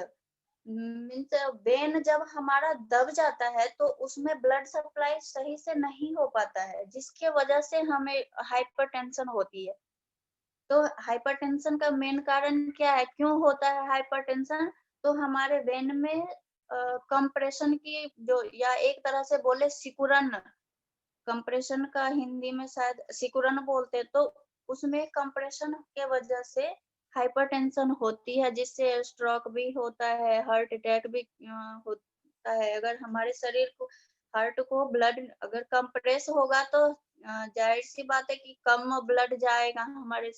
मीन्स वेन जब हमारा दब जाता है तो उसमें ब्लड सप्लाई सही से नहीं हो पाता है, जिसके वजह से हमें हाइपरटेंशन होती है। तो हाइपरटेंशन का मेन कारण क्या है, क्यों होता है हाइपरटेंशन? तो हमारे वेन में कंप्रेशन की जो, या एक तरह से बोले सिकुड़न, कंप्रेशन का हिंदी में शायद सिकुड़न बोलते हैं, तो उसमें कंप्रेशन के वजह से हाइपरटेंशन होती है, जिससे स्ट्रोक भी होता है, हार्ट अटैक भी होता है। अगर हमारे शरीर को, हार्ट को ब्लड अगर कंप्रेस होगा तो जाहिर सी बात है कि कम ब्लड जाएगा हमारे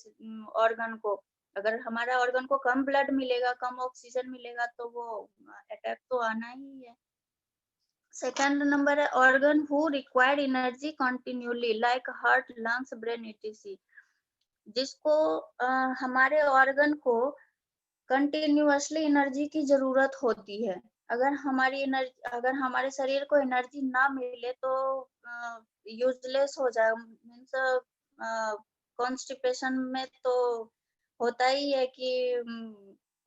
ऑर्गन को। अगर हमारा ऑर्गन को कम ब्लड मिलेगा, कम ऑक्सीजन मिलेगा, तो वो अटैक तो आना ही है। सेकंड नंबर है organ who required energy continually like heart, lungs, brain etc, जिसको हमारे ऑर्गन को कंटिन्यूअसली एनर्जी की जरूरत होती है। अगर हमारे शरीर को एनर्जी ना मिले तो यूजलेस हो जाए, मीन्स कॉन्स्टिपेशन में तो होता ही है कि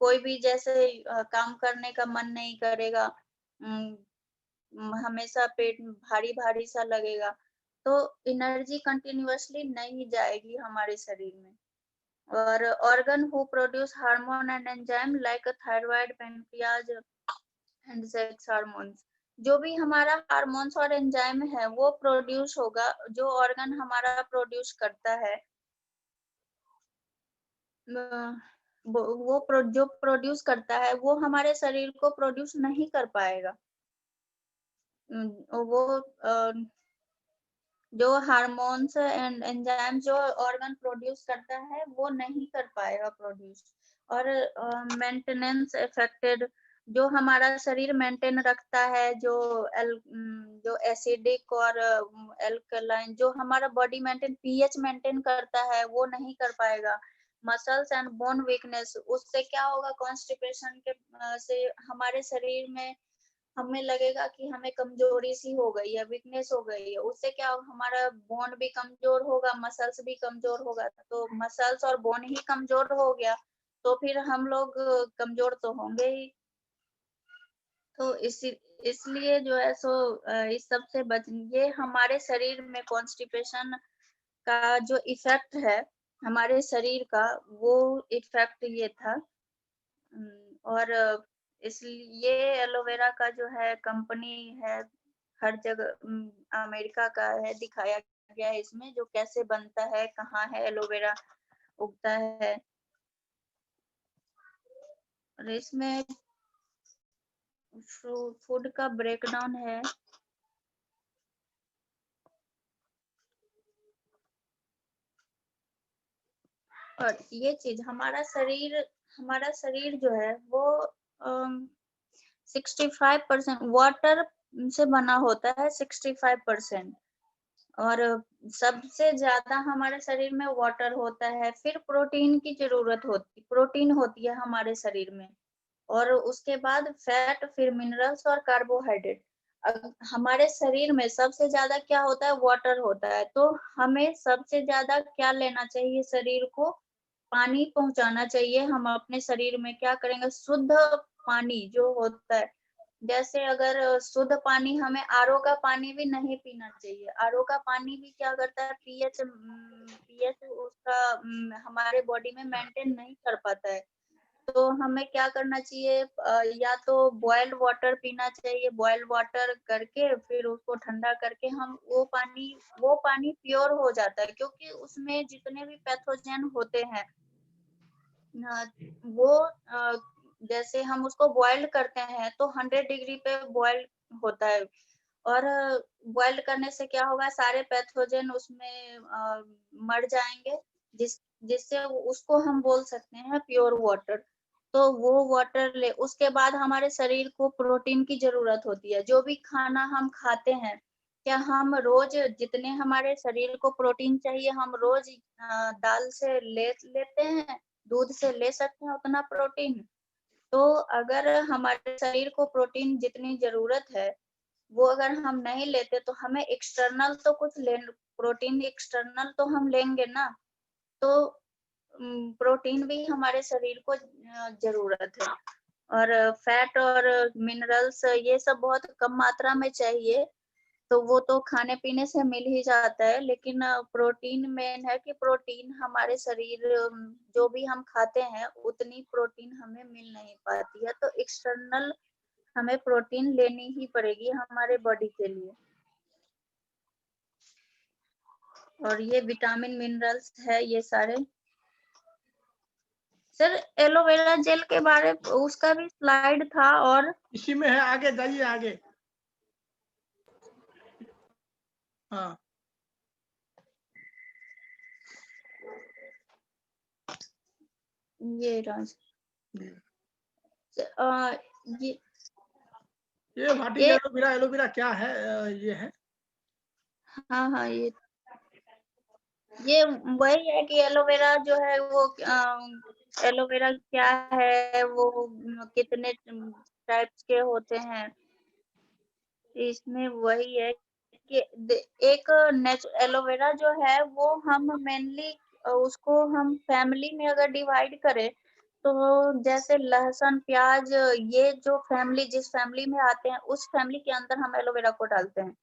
कोई भी जैसे काम करने का मन नहीं करेगा, हमेशा पेट भारी भारी सा लगेगा, तो एनर्जी कंटिन्यूअसली नहीं जाएगी हमारे शरीर में। और organ who produce hormone and enzyme like thyroid, pancreas and sex hormones, जो भी हमारा हार्मोन्स और एंजाइम है वो प्रोड्यूस होगा, जो ऑर्गन हमारा प्रोड्यूस करता है, जो प्रोड्यूस करता है वो हमारे शरीर को प्रोड्यूस नहीं कर पाएगा। वो जो हार्मोन्स एंड एंजाइम जो ऑर्गन प्रोड्यूस करता है वो नहीं कर पाएगा प्रोड्यूस। और मेंटेनेंस इफेक्टेड, जो हमारा शरीर मेंटेन रखता है, जो एसिडिक और एल्कलाइन, जो हमारा बॉडी मेंटेन पीएच मेंटेन करता है वो नहीं कर पाएगा। मसल्स एंड बोन वीकनेस, उससे क्या होगा, कॉन्स्टिपेशन के से हमारे शरीर में हमें लगेगा कि हमें कमजोरी सी हो गई है, वीकनेस हो गई है, उससे क्या होगा, हमारा बोन भी कमजोर होगा, मसल्स भी कमजोर होगा। तो मसल्स और बोन ही कमजोर हो गया तो फिर हम लोग कमजोर तो होंगे ही। तो इसलिए जो है सो इस सब से ये हमारे शरीर में कॉन्स्टिपेशन का जो इफेक्ट है हमारे शरीर का, वो इफेक्ट ये था। और इसलिए एलोवेरा का जो है कंपनी है, हर जगह अमेरिका का है, दिखाया गया है इसमें जो कैसे बनता है, कहाँ है एलोवेरा उगता है। और इसमें फूड का ब्रेकडाउन है। और ये चीज हमारा शरीर जो है वो 65% वाटर से बना होता है, 65%। और सबसे ज्यादा हमारे शरीर में वाटर होता है, फिर प्रोटीन की जरूरत प्रोटीन होती है हमारे शरीर में, और उसके बाद फैट, फिर मिनरल्स और कार्बोहाइड्रेट। हमारे शरीर में सबसे ज्यादा क्या होता है, वाटर होता है। तो हमें सबसे ज्यादा क्या लेना चाहिए, शरीर को पानी पहुंचाना चाहिए। हम अपने शरीर में क्या करेंगे, शुद्ध पानी जो होता है, जैसे अगर शुद्ध पानी, हमें आरओ का पानी भी नहीं पीना चाहिए। आरओ का पानी भी क्या करता है, पीएच उसका हमारे बॉडी में मेंटेन नहीं कर पाता है। तो हमें क्या करना चाहिए, या तो बॉइल्ड वाटर पीना चाहिए, बॉइल्ड वाटर करके फिर उसको ठंडा करके हम वो पानी प्योर हो जाता है, क्योंकि उसमें जितने भी पैथोजन होते हैं वो जैसे हम उसको बॉइल्ड करते हैं तो 100 डिग्री पे बॉइल्ड होता है, और बॉइल्ड करने से क्या होगा, सारे पैथोजन उसमें मर जाएंगे, जिससे उसको हम बोल सकते हैं प्योर वाटर। तो वो वाटर उसके बाद हमारे शरीर को प्रोटीन की जरूरत होती है। जो भी खाना हम खाते हैं, क्या हम रोज जितने हमारे शरीर को प्रोटीन चाहिए हम रोज दाल से लेते हैं, दूध से ले सकते हैं उतना प्रोटीन। तो अगर हमारे शरीर को प्रोटीन जितनी जरूरत है वो अगर हम नहीं लेते तो हमें एक्सटर्नल तो प्रोटीन एक्सटर्नल तो हम लेंगे ना। तो प्रोटीन भी हमारे शरीर को जरूरत है। और फैट और मिनरल्स ये सब बहुत कम मात्रा में चाहिए, तो वो तो खाने पीने से मिल ही जाता है। लेकिन प्रोटीन मेन है कि प्रोटीन हमारे शरीर जो भी हम खाते हैं उतनी प्रोटीन हमें मिल नहीं पाती है, तो एक्सटर्नल हमें प्रोटीन लेनी ही पड़ेगी हमारे बॉडी के लिए। और ये विटामिन मिनरल्स है ये सारे। सर एलोवेरा जेल के बारे उसका भी स्लाइड था, और इसी में है, आगे जाइए आगे। हाँ ये राज ये व्हाट इज एलोवेरा, एलोवेरा क्या है? ये है, हाँ ये वही है कि एलोवेरा जो है वो एलोवेरा क्या है, वो कितने टाइप्स के होते हैं, इसमें वही है कि एक एलोवेरा जो है वो हम मेनली उसको हम फैमिली में अगर डिवाइड करें तो जैसे लहसुन प्याज, ये जो फैमिली जिस फैमिली में आते हैं उस फैमिली के अंदर हम एलोवेरा को डालते हैं।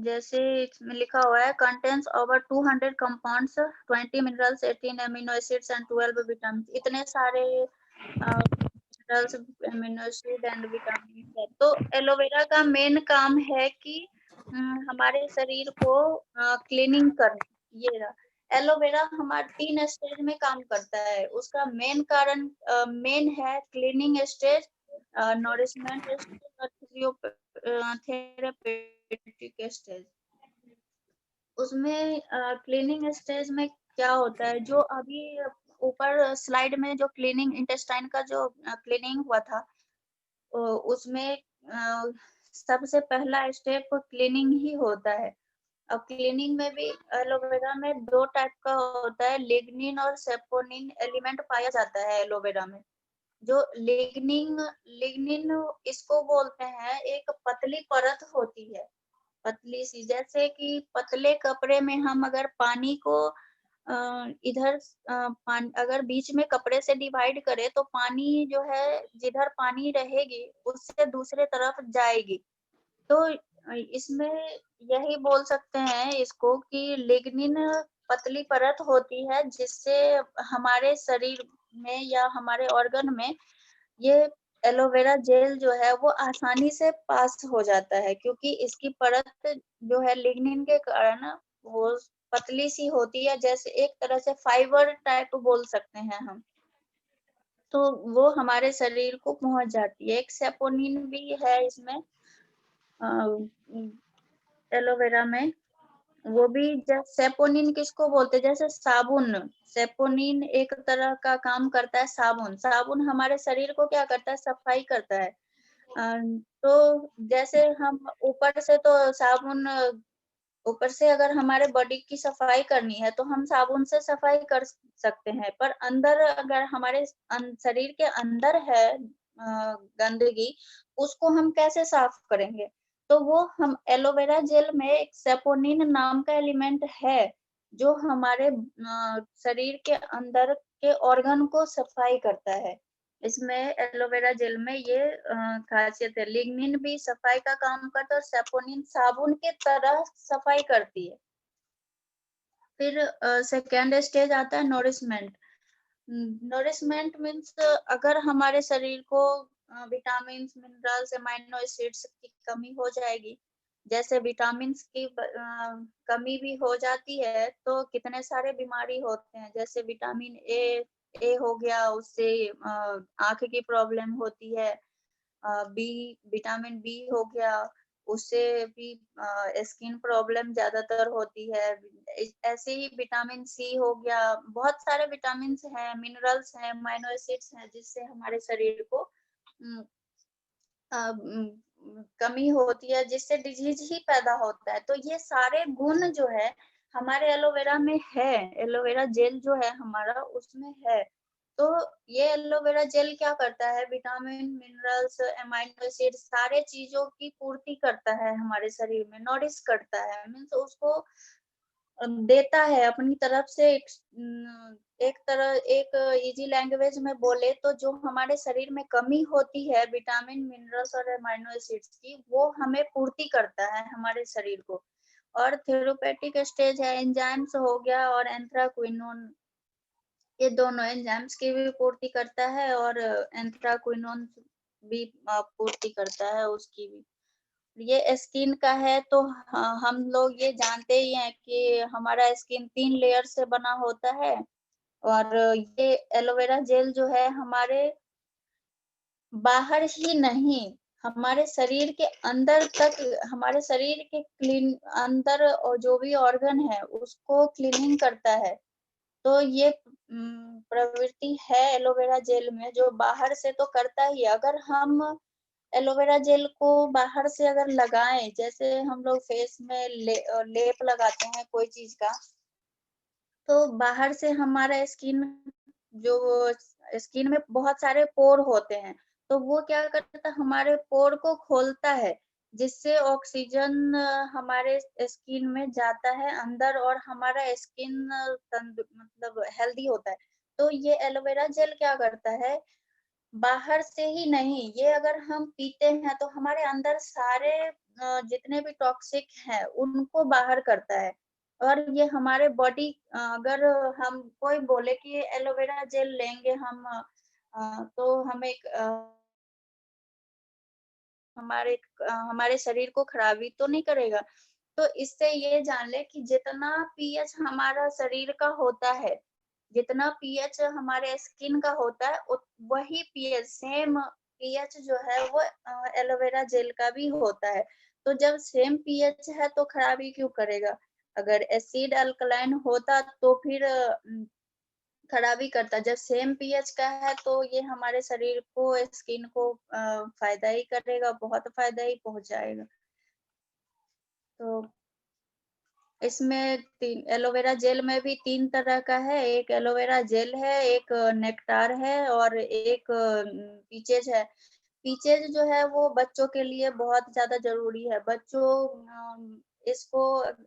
जैसे इसमें लिखा हुआ है contents over 200 compounds, 20 minerals, 18 amino acids and 12 vitamin. इतने सारे minerals, amino acid and vitamin है। तो एलोवेरा का मेन काम है कि हमारे शरीर को क्लीनिंग करना। ये रहा एलोवेरा हमारे 3 स्टेज में काम करता है। उसका मेन कारण मेन है क्लीनिंग स्टेज, नॉरिशमेंट स्टेज और थेरेपेटिक स्टेज। उसमें क्लीनिंग स्टेज में क्या होता है, जो अभी ऊपर स्लाइड में जो क्लीनिंग इंटेस्टाइन का जो क्लीनिंग हुआ था उसमें सबसे पहला स्टेप क्लीनिंग ही होता है। अब क्लीनिंग में भी एलोवेरा में 2 टाइप का होता है, लिग्निन और सेपोनिन एलिमेंट पाया जाता है एलोवेरा में। जो लिग्निन इसको बोलते हैं, एक पतली परत होती है, पतली सी, जैसे कि पतले कपड़े में हम अगर पानी को इधर अगर बीच में कपड़े से डिवाइड करें तो पानी जो है जिधर पानी रहेगी उससे दूसरे तरफ जाएगी। तो इसमें यही बोल सकते हैं इसको कि लिग्निन पतली परत होती है जिससे हमारे शरीर में या हमारे ऑर्गन में ये एलोवेरा जेल जो है वो आसानी से पास हो जाता है, क्योंकि इसकी परत जो है लिग्निन के कारण वो पतली सी होती है, जैसे एक तरह से फाइबर टाइप बोल सकते हैं हम। तो वो हमारे शरीर को पहुंच जाती है। एक सेपोनिन भी है इसमें एलोवेरा में, वो भी सेपोनिन किसको बोलते हैं, जैसे साबुन, सेपोनिन एक तरह का काम करता है। साबुन हमारे शरीर को क्या करता है, सफाई करता है। तो जैसे हम ऊपर से तो साबुन, ऊपर से अगर हमारे बॉडी की सफाई करनी है तो हम साबुन से सफाई कर सकते हैं, पर अंदर अगर हमारे शरीर के अंदर है गंदगी, उसको हम कैसे साफ करेंगे? तो वो हम एलोवेरा जेल में एक सेपोनिन नाम का एलिमेंट है जो हमारे शरीर के अंदर के ऑर्गन को सफाई करता है। इसमें एलोवेरा जेल में ये खासियत है। लिग्निन भी सफाई का काम करता है और सेपोनिन साबुन के तरह सफाई करती है। फिर सेकेंड स्टेज आता है नोरिशमेंट। नोरिशमेंट मीन्स अगर हमारे शरीर को विटामिन मिनरल्स अमाइनो एसिड्स की कमी हो जाएगी, जैसे विटामिन की कमी भी हो जाती है तो कितने सारे बीमारी होते हैं, जैसे विटामिन ए हो गया, उससे आंख की प्रॉब्लम होती है। विटामिन बी हो गया, उससे भी स्किन प्रॉब्लम ज्यादातर होती है। ऐसे ही विटामिन सी हो गया, बहुत सारे विटामिन हैं, मिनरल्स हैं, अमाइनो एसिड्स हैं जिससे हमारे शरीर को कमी होती है, जिससे डिजीज ही पैदा होता है। तो ये सारे गुण जो है हमारे एलोवेरा में है, एलोवेरा जेल जो है हमारा उसमें है। तो ये एलोवेरा जेल क्या करता है, विटामिन मिनरल्स अमाइनो एसिड सारे चीजों की पूर्ति करता है हमारे शरीर में, नॉरिश करता है, मीन्स उसको देता है अपनी तरफ से एक इजी लैंग्वेज में बोले तो जो हमारे शरीर में कमी होती है विटामिन मिनरल्स और अमीनो एसिड्स की, वो हमें पूर्ति करता है हमारे शरीर को। और थेरेप्यूटिक स्टेज है एंजाइम्स हो गया और एंथ्राक्विनोन, ये दोनों एंजाइम्स की भी पूर्ति करता है और एंथ्राक्विनोन भी पूर्ति करता है उसकी भी। ये स्किन का है तो हम लोग ये जानते ही हैं कि हमारा स्किन 3 लेयर से बना होता है और ये एलोवेरा जेल जो है हमारे बाहर ही नहीं, हमारे शरीर के अंदर तक, हमारे शरीर के क्लीन अंदर और जो भी ऑर्गन है उसको क्लीनिंग करता है। तो ये प्रवृत्ति है एलोवेरा जेल में जो बाहर से तो करता ही है। अगर हम एलोवेरा जेल को बाहर से अगर लगाएं, जैसे हम लोग फेस में लेप लगाते हैं कोई चीज का, तो बाहर से हमारा स्किन में बहुत सारे पोर होते हैं, तो वो क्या करता है हमारे पोर को खोलता है, जिससे ऑक्सीजन हमारे स्किन में जाता है अंदर और हमारा स्किन मतलब हेल्दी होता है। तो ये एलोवेरा जेल क्या करता है, बाहर से ही नहीं, ये अगर हम पीते हैं तो हमारे अंदर सारे जितने भी टॉक्सिक हैं उनको बाहर करता है। और ये हमारे बॉडी, अगर हम कोई बोले कि एलोवेरा जेल लेंगे हम तो हमें हमारे शरीर को खराबी तो नहीं करेगा। तो इससे ये जान ले कि जितना पीएच हमारा शरीर का होता है, जितना पीएच हमारे स्किन का होता है, वही पीएच, सेम पीएच जो है वो एलोवेरा जेल का भी होता है। तो जब सेम पीएच है तो खराबी क्यों करेगा? अगर एसिड अल्कलाइन होता तो फिर खराबी करता। जब सेम पीएच का है तो ये हमारे शरीर को, स्किन को फायदा ही करेगा, बहुत फायदा ही पहुंचाएगा। तो इसमें एलोवेरा जेल में भी 3 तरह का है, एक एलोवेरा जेल है, एक नेक्टार है और एक पीचेज है। पीचेज जो है वो बच्चों के लिए बहुत ज्यादा जरूरी है।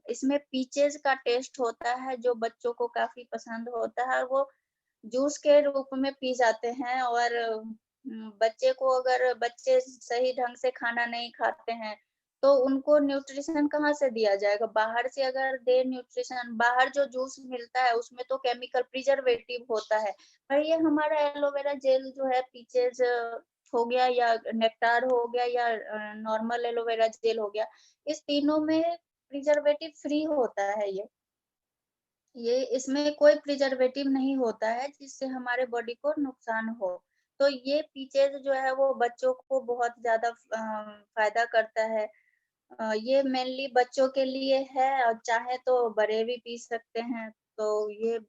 इसमें पीचेज का टेस्ट होता है जो बच्चों को काफी पसंद होता है, वो जूस के रूप में पी जाते हैं। और बच्चे सही ढंग से खाना नहीं खाते हैं तो उनको न्यूट्रिशन कहाँ से दिया जाएगा? बाहर से अगर दे न्यूट्रिशन, बाहर जो जूस मिलता है उसमें तो केमिकल प्रिजर्वेटिव होता है, पर ये हमारा एलोवेरा जेल जो है पीचेज हो गया या नेक्टार हो गया या नॉर्मल एलोवेरा जेल हो गया, इस तीनों में प्रिजर्वेटिव फ्री होता है। ये इसमें कोई प्रिजर्वेटिव नहीं होता है जिससे हमारे बॉडी को नुकसान हो। तो ये पीचेज जो है वो बच्चों को बहुत ज्यादा फायदा करता है। ये मेनली बच्चों के लिए है और चाहे तो बड़े भी पी सकते हैं। तो ये,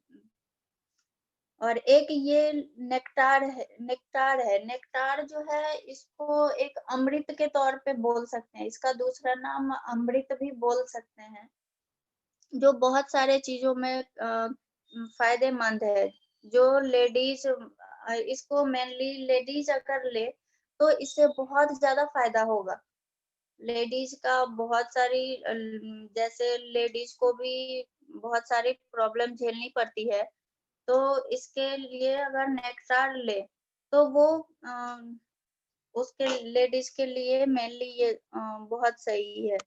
और एक ये नेक्टार है। नेक्टार जो है इसको एक अमृत के तौर पे बोल सकते हैं, इसका दूसरा नाम अमृत भी बोल सकते हैं, जो बहुत सारे चीजों में फायदेमंद है। जो लेडीज, इसको मेनली लेडीज अगर ले तो इससे बहुत ज्यादा फायदा होगा। लेडीज का बहुत सारी जैसे लेडीज को भी बहुत सारी प्रॉब्लम झेलनी पड़ती है, तो इसके लिए अगर नेक्टार ले तो वो उसके लेडीज के लिए मेनली ये बहुत सही है।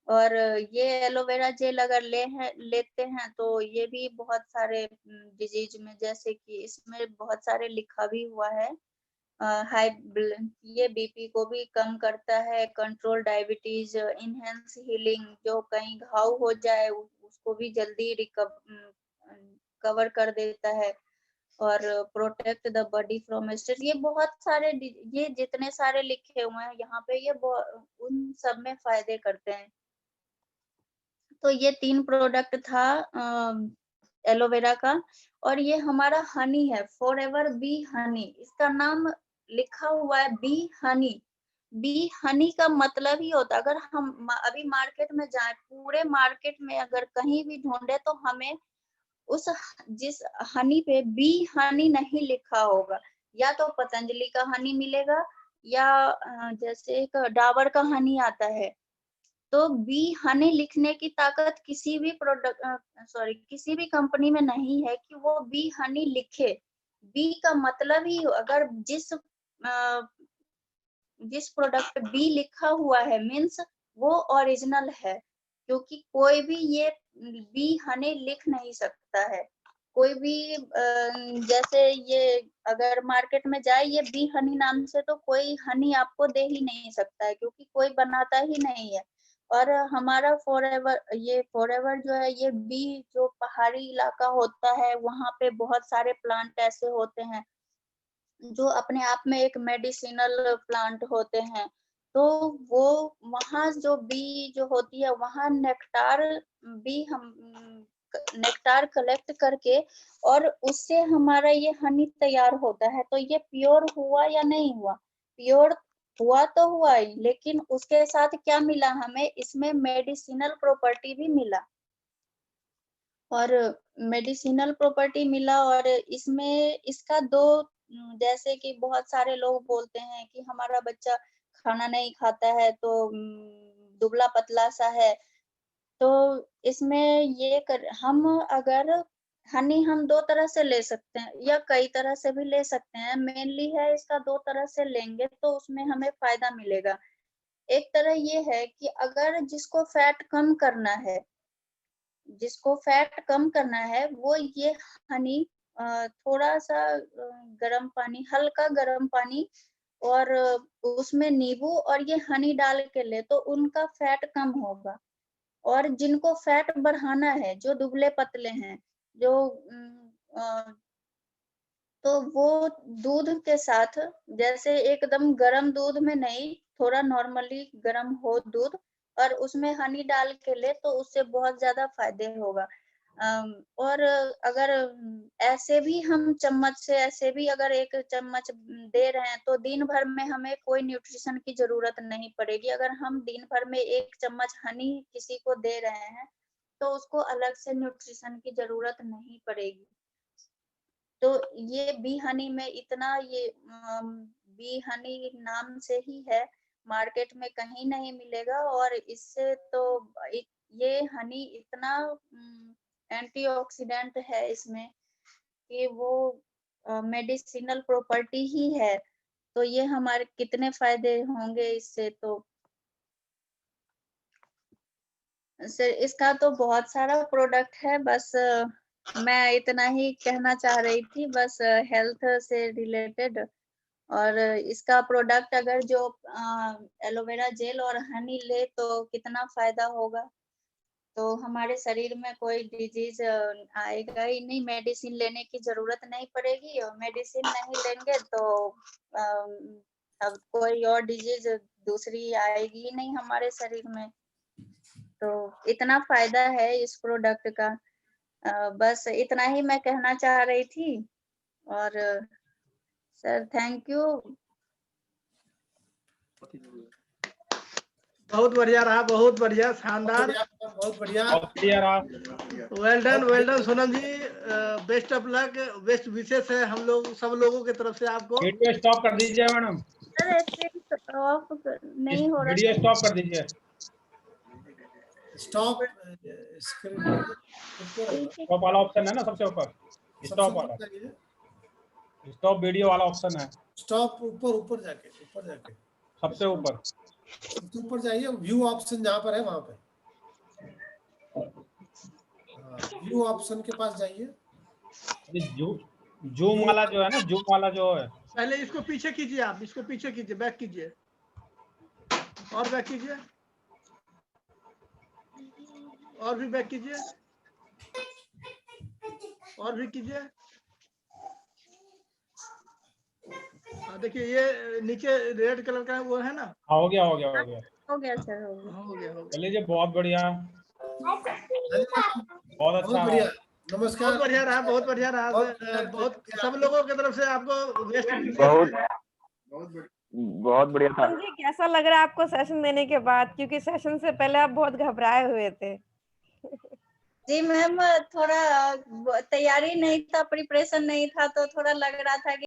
और ये एलोवेरा जेल अगर लेते हैं तो ये भी बहुत सारे डिजीज में, जैसे कि इसमें बहुत सारे लिखा भी हुआ है, ये बीपी को भी कम करता है, कंट्रोल डायबिटीज, इनहेंस हीलिंग, जो कहीं घाव हो जाए उसको भी जल्दी कवर कर देता है, और protect the body from stress. ये बहुत सारे, ये जितने सारे लिखे हुए हैं यहाँ पे, ये उन सब में फायदे करते हैं। तो ये 3 प्रोडक्ट था एलोवेरा का। और ये हमारा हनी है, फॉरएवर बी हनी, इसका नाम लिखा हुआ है बी हनी। बी हनी का मतलब ही होता है, अगर हम अभी मार्केट में जाए, पूरे मार्केट में अगर कहीं भी ढूंढे तो हमें जिस हनी पे बी हनी नहीं लिखा होगा, या तो पतंजलि का हनी मिलेगा या जैसे एक डाबर का हनी आता है, तो बी हनी लिखने की ताकत किसी भी किसी भी कंपनी में नहीं है कि वो बी हनी लिखे। बी का मतलब ही अगर जिस प्रोडक्ट बी लिखा हुआ है मीन्स वो ओरिजिनल है, क्योंकि कोई भी ये बी हनी लिख नहीं सकता है। कोई भी जैसे ये अगर मार्केट में जाए ये बी हनी नाम से, तो कोई हनी आपको दे ही नहीं सकता है, क्योंकि कोई बनाता ही नहीं है। और हमारा फॉरएवर जो है, ये बी जो पहाड़ी इलाका होता है वहां पे बहुत सारे प्लांट ऐसे होते हैं जो अपने आप में एक मेडिसिनल प्लांट होते हैं। तो वो वहाँ जो बी जो होती है वहाँ नेक्टार कलेक्ट करके और उससे हमारा ये हनी तैयार होता है। तो ये प्योर हुआ या नहीं हुआ? प्योर हुआ तो हुआ ही, लेकिन उसके साथ क्या मिला हमें? इसमें मेडिसिनल प्रॉपर्टी भी मिला, और मेडिसिनल प्रॉपर्टी मिला। और इसमें इसका जैसे कि बहुत सारे लोग बोलते हैं कि हमारा बच्चा खाना नहीं खाता है तो दुबला पतला सा है। तो इसमें हम अगर हनी हम 2 तरह से ले सकते हैं या कई तरह से भी ले सकते हैं। मेनली है इसका 2 तरह से लेंगे तो उसमें हमें फायदा मिलेगा। एक तरह ये है कि अगर जिसको फैट कम करना है वो ये हनी थोड़ा सा गर्म पानी, हल्का गर्म पानी और उसमें नींबू और ये हनी डाल के ले तो उनका फैट कम होगा। और जिनको फैट बढ़ाना है, जो दुबले पतले हैं, तो वो दूध के साथ, जैसे एकदम गर्म दूध में नहीं, थोड़ा नॉर्मली गर्म हो दूध और उसमें हनी डाल के ले तो उससे बहुत ज्यादा फायदे होगा। और अगर ऐसे भी हम चम्मच से ऐसे भी अगर 1 चम्मच दे रहे हैं तो दिन भर में हमें कोई न्यूट्रिशन की जरूरत नहीं पड़ेगी। अगर हम दिन भर में 1 चम्मच हनी किसी को दे रहे हैं तो उसको अलग से न्यूट्रिशन की जरूरत नहीं पड़ेगी। तो ये बी हनी में इतना, ये बी हनी नाम से ही है, मार्केट में कहीं नहीं मिलेगा। और इससे तो ये हनी इतना एंटीऑक्सीडेंट है इसमें कि वो मेडिसिनल प्रॉपर्टी ही है। तो ये हमारे कितने फायदे होंगे इससे। तो सर इसका तो बहुत सारा प्रोडक्ट है, बस मैं इतना ही कहना चाह रही थी, बस हेल्थ से रिलेटेड। और इसका प्रोडक्ट अगर जो एलोवेरा जेल और हनी ले तो कितना फायदा होगा। तो हमारे शरीर में कोई डिजीज आएगा ही नहीं, मेडिसिन लेने की जरूरत नहीं पड़ेगी। और मेडिसिन नहीं लेंगे तो अब कोई और डिजीज दूसरी आएगी ही नहीं हमारे शरीर में। तो इतना फायदा है इस प्रोडक्ट का। बस इतना ही मैं कहना चाह रही थी। और सर थैंक यू। बहुत बढ़िया रहा, बहुत बढ़िया, शानदार, बहुत बढ़िया रहा। Well done Sonam ji. Best of luck, best विशेष है हम लोग सब लोगों की तरफ से आपको। वीडियो स्टॉप कर दीजिए मैडम। सर ऑफ नहीं हो रहा। वीडियो स्टॉप कर दीजिए। स्टॉप स्टॉप वाला ऑप्शन है ना सबसे ऊपर, स्टॉप वाला, स्टॉप वीडियो वाला ऑप्शन है। स्टॉप ऊपर जाके सबसे ऊपर जाइए, व्यू ऑप्शन जहाँ पर है वहां पे, व्यू ऑप्शन के पास जाइए। जूम वाला जो है ना, जूम वाला जो है, पहले इसको पीछे कीजिए, आप इसको पीछे कीजिए, बैक कीजिए और बैक कीजिए और भी बैक कीजिए और भी कीजिए। देखिए ये नीचे रेड कलर का वो है ना। हो गया हो गया सर, हो गया। चलिए बहुत बढ़िया, बहुत अच्छा, बढ़िया। नमस्कार। बहुत बढ़िया रहा। बहुत सब लोगों की तरफ से आपको बेस्ट। बहुत बढ़िया था। जी कैसा लग रहा है आपको सेशन देने के बाद? क्योंकि सेशन से पहले आप बहुत घबराए हुए थे। जी मैम, थोड़ा तैयारी नहीं था, प्रिपरेशन नहीं था, तो थोड़ा लग रहा था कि